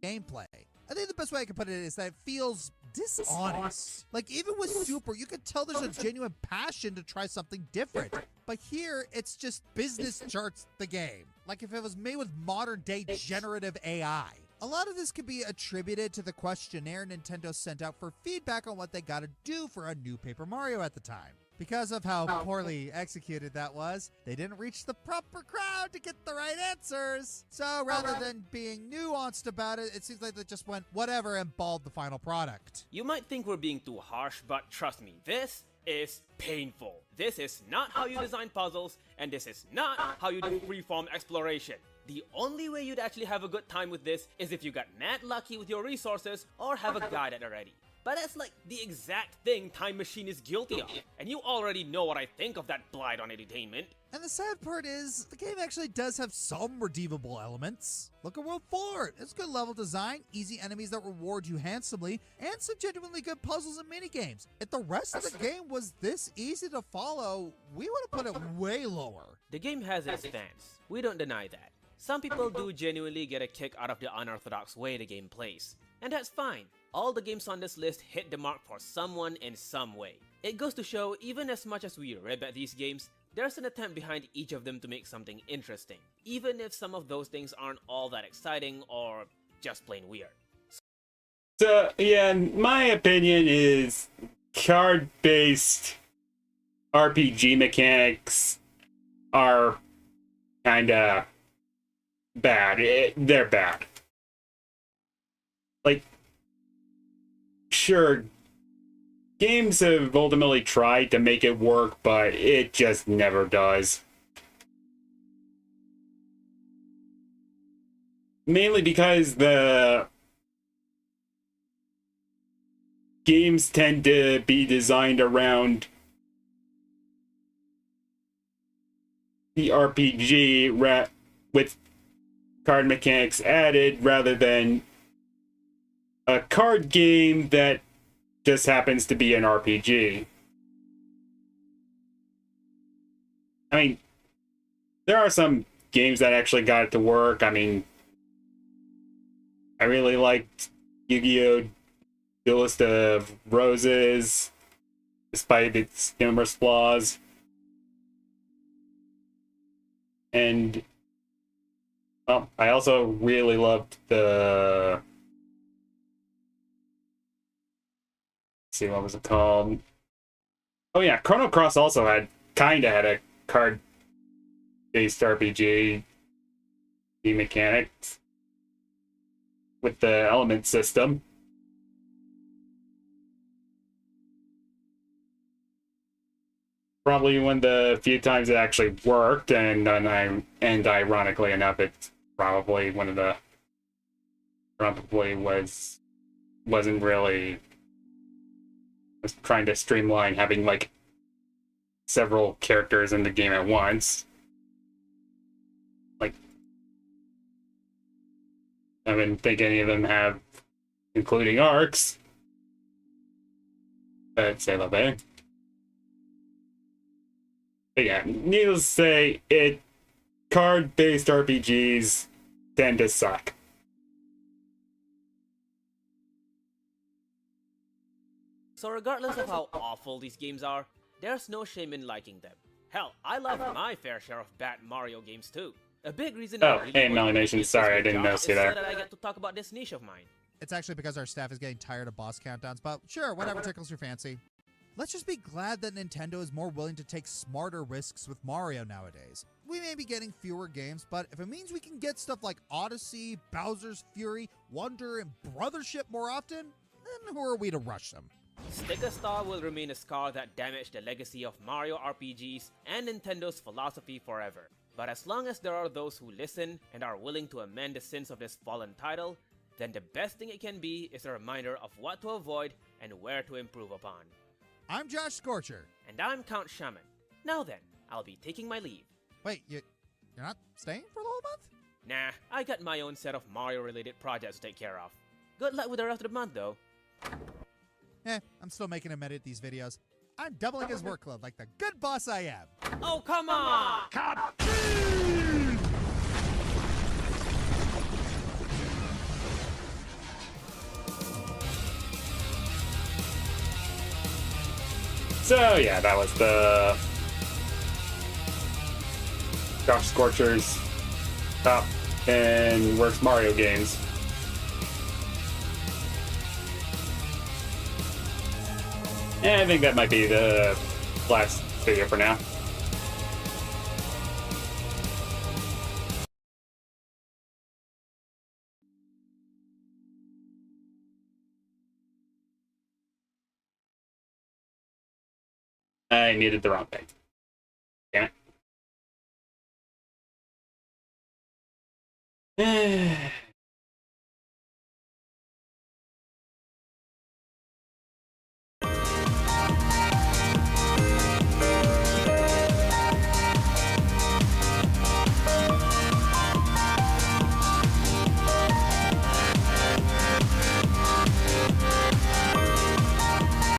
[SPEAKER 13] Gameplay. I think the best way I can put it is that it feels dishonest. Like, even with Super, you can tell there's a genuine passion to try something different. But here, it's just business charts the game. Like if it was made with modern-day generative AI. A lot of this can be attributed to the questionnaire Nintendo sent out for feedback on what they gotta do for a new Paper Mario at the time. Because of how poorly executed that was, they didn't reach the proper crowd to get the right answers. So rather than being nuanced about it, it seems like they just went whatever and balled the final product.
[SPEAKER 12] You might think we're being too harsh, but trust me, this is painful. This is not how you design puzzles, and this is not how you do freeform exploration. The only way you'd actually have a good time with this is if you got mad lucky with your resources or have a guide at the ready. But that's like the exact thing Time Machine is guilty of. And you already know what I think of that blight on entertainment.
[SPEAKER 13] And the sad part is, the game actually does have some redeemable elements. Look at World 4. It's good level design, easy enemies that reward you handsomely, and some genuinely good puzzles and minigames. If the rest of the game was this easy to follow, we would have put it way lower.
[SPEAKER 12] The game has its fans. We don't deny that. Some people do genuinely get a kick out of the unorthodox way the game plays. And that's fine. All the games on this list hit the mark for someone in some way. It goes to show, even as much as we rib at these games, there's an attempt behind each of them to make something interesting, even if some of those things aren't all that exciting or just plain weird.
[SPEAKER 1] So, yeah, my opinion is card-based RPG mechanics are kinda bad. They're bad. Like, sure, games have ultimately tried to make it work, but it just never does. Mainly because the games tend to be designed around the RPG with card mechanics added rather than a card game that just happens to be an RPG. I mean, there are some games that actually got it to work. I mean, I really liked Yu-Gi-Oh! Duelist of Roses, despite its numerous flaws. And, well, I also really loved the... Let's see, what was it called? Oh yeah, Chrono Cross also had a card-based RPG mechanics with the element system. Probably one of the few times it actually worked, and ironically enough, it's probably one of the wasn't really was trying to streamline having like several characters in the game at once. Like, I didn't think any of them have including arcs. But say la bit. But yeah, needless to say, card-based RPGs tend to suck.
[SPEAKER 12] So regardless of how awful these games are, there's no shame in liking them. Hell, I love my fair share of bad Mario games too. A big reason I really
[SPEAKER 1] hey, Melanation, sorry I didn't notice you there.
[SPEAKER 12] That I get to talk about this niche of mine.
[SPEAKER 13] It's actually because our staff is getting tired of boss countdowns, but sure, whatever tickles your fancy. Let's just be glad that Nintendo is more willing to take smarter risks with Mario nowadays. We may be getting fewer games, but if it means we can get stuff like Odyssey, Bowser's Fury, Wonder, and Brothership more often, then who are we to rush them?
[SPEAKER 12] Sticker Star will remain a scar that damaged the legacy of Mario RPGs and Nintendo's philosophy forever. But as long as there are those who listen and are willing to amend the sins of this fallen title, then the best thing it can be is a reminder of what to avoid and where to improve upon.
[SPEAKER 13] I'm Joshscorcher.
[SPEAKER 12] And I'm Count Shaman. Now then, I'll be taking my leave.
[SPEAKER 13] Wait, you're not staying for the whole month?
[SPEAKER 12] Nah, I got my own set of Mario-related projects to take care of. Good luck with the rest of the month, though.
[SPEAKER 13] I'm still making him edit these videos. I'm doubling his workload like the good boss I am.
[SPEAKER 12] Oh, come on!
[SPEAKER 1] So yeah, that was the Joshscorcher's top 10 worst Mario games. And I think that might be the last video for now. I muted the wrong thing. Damn it.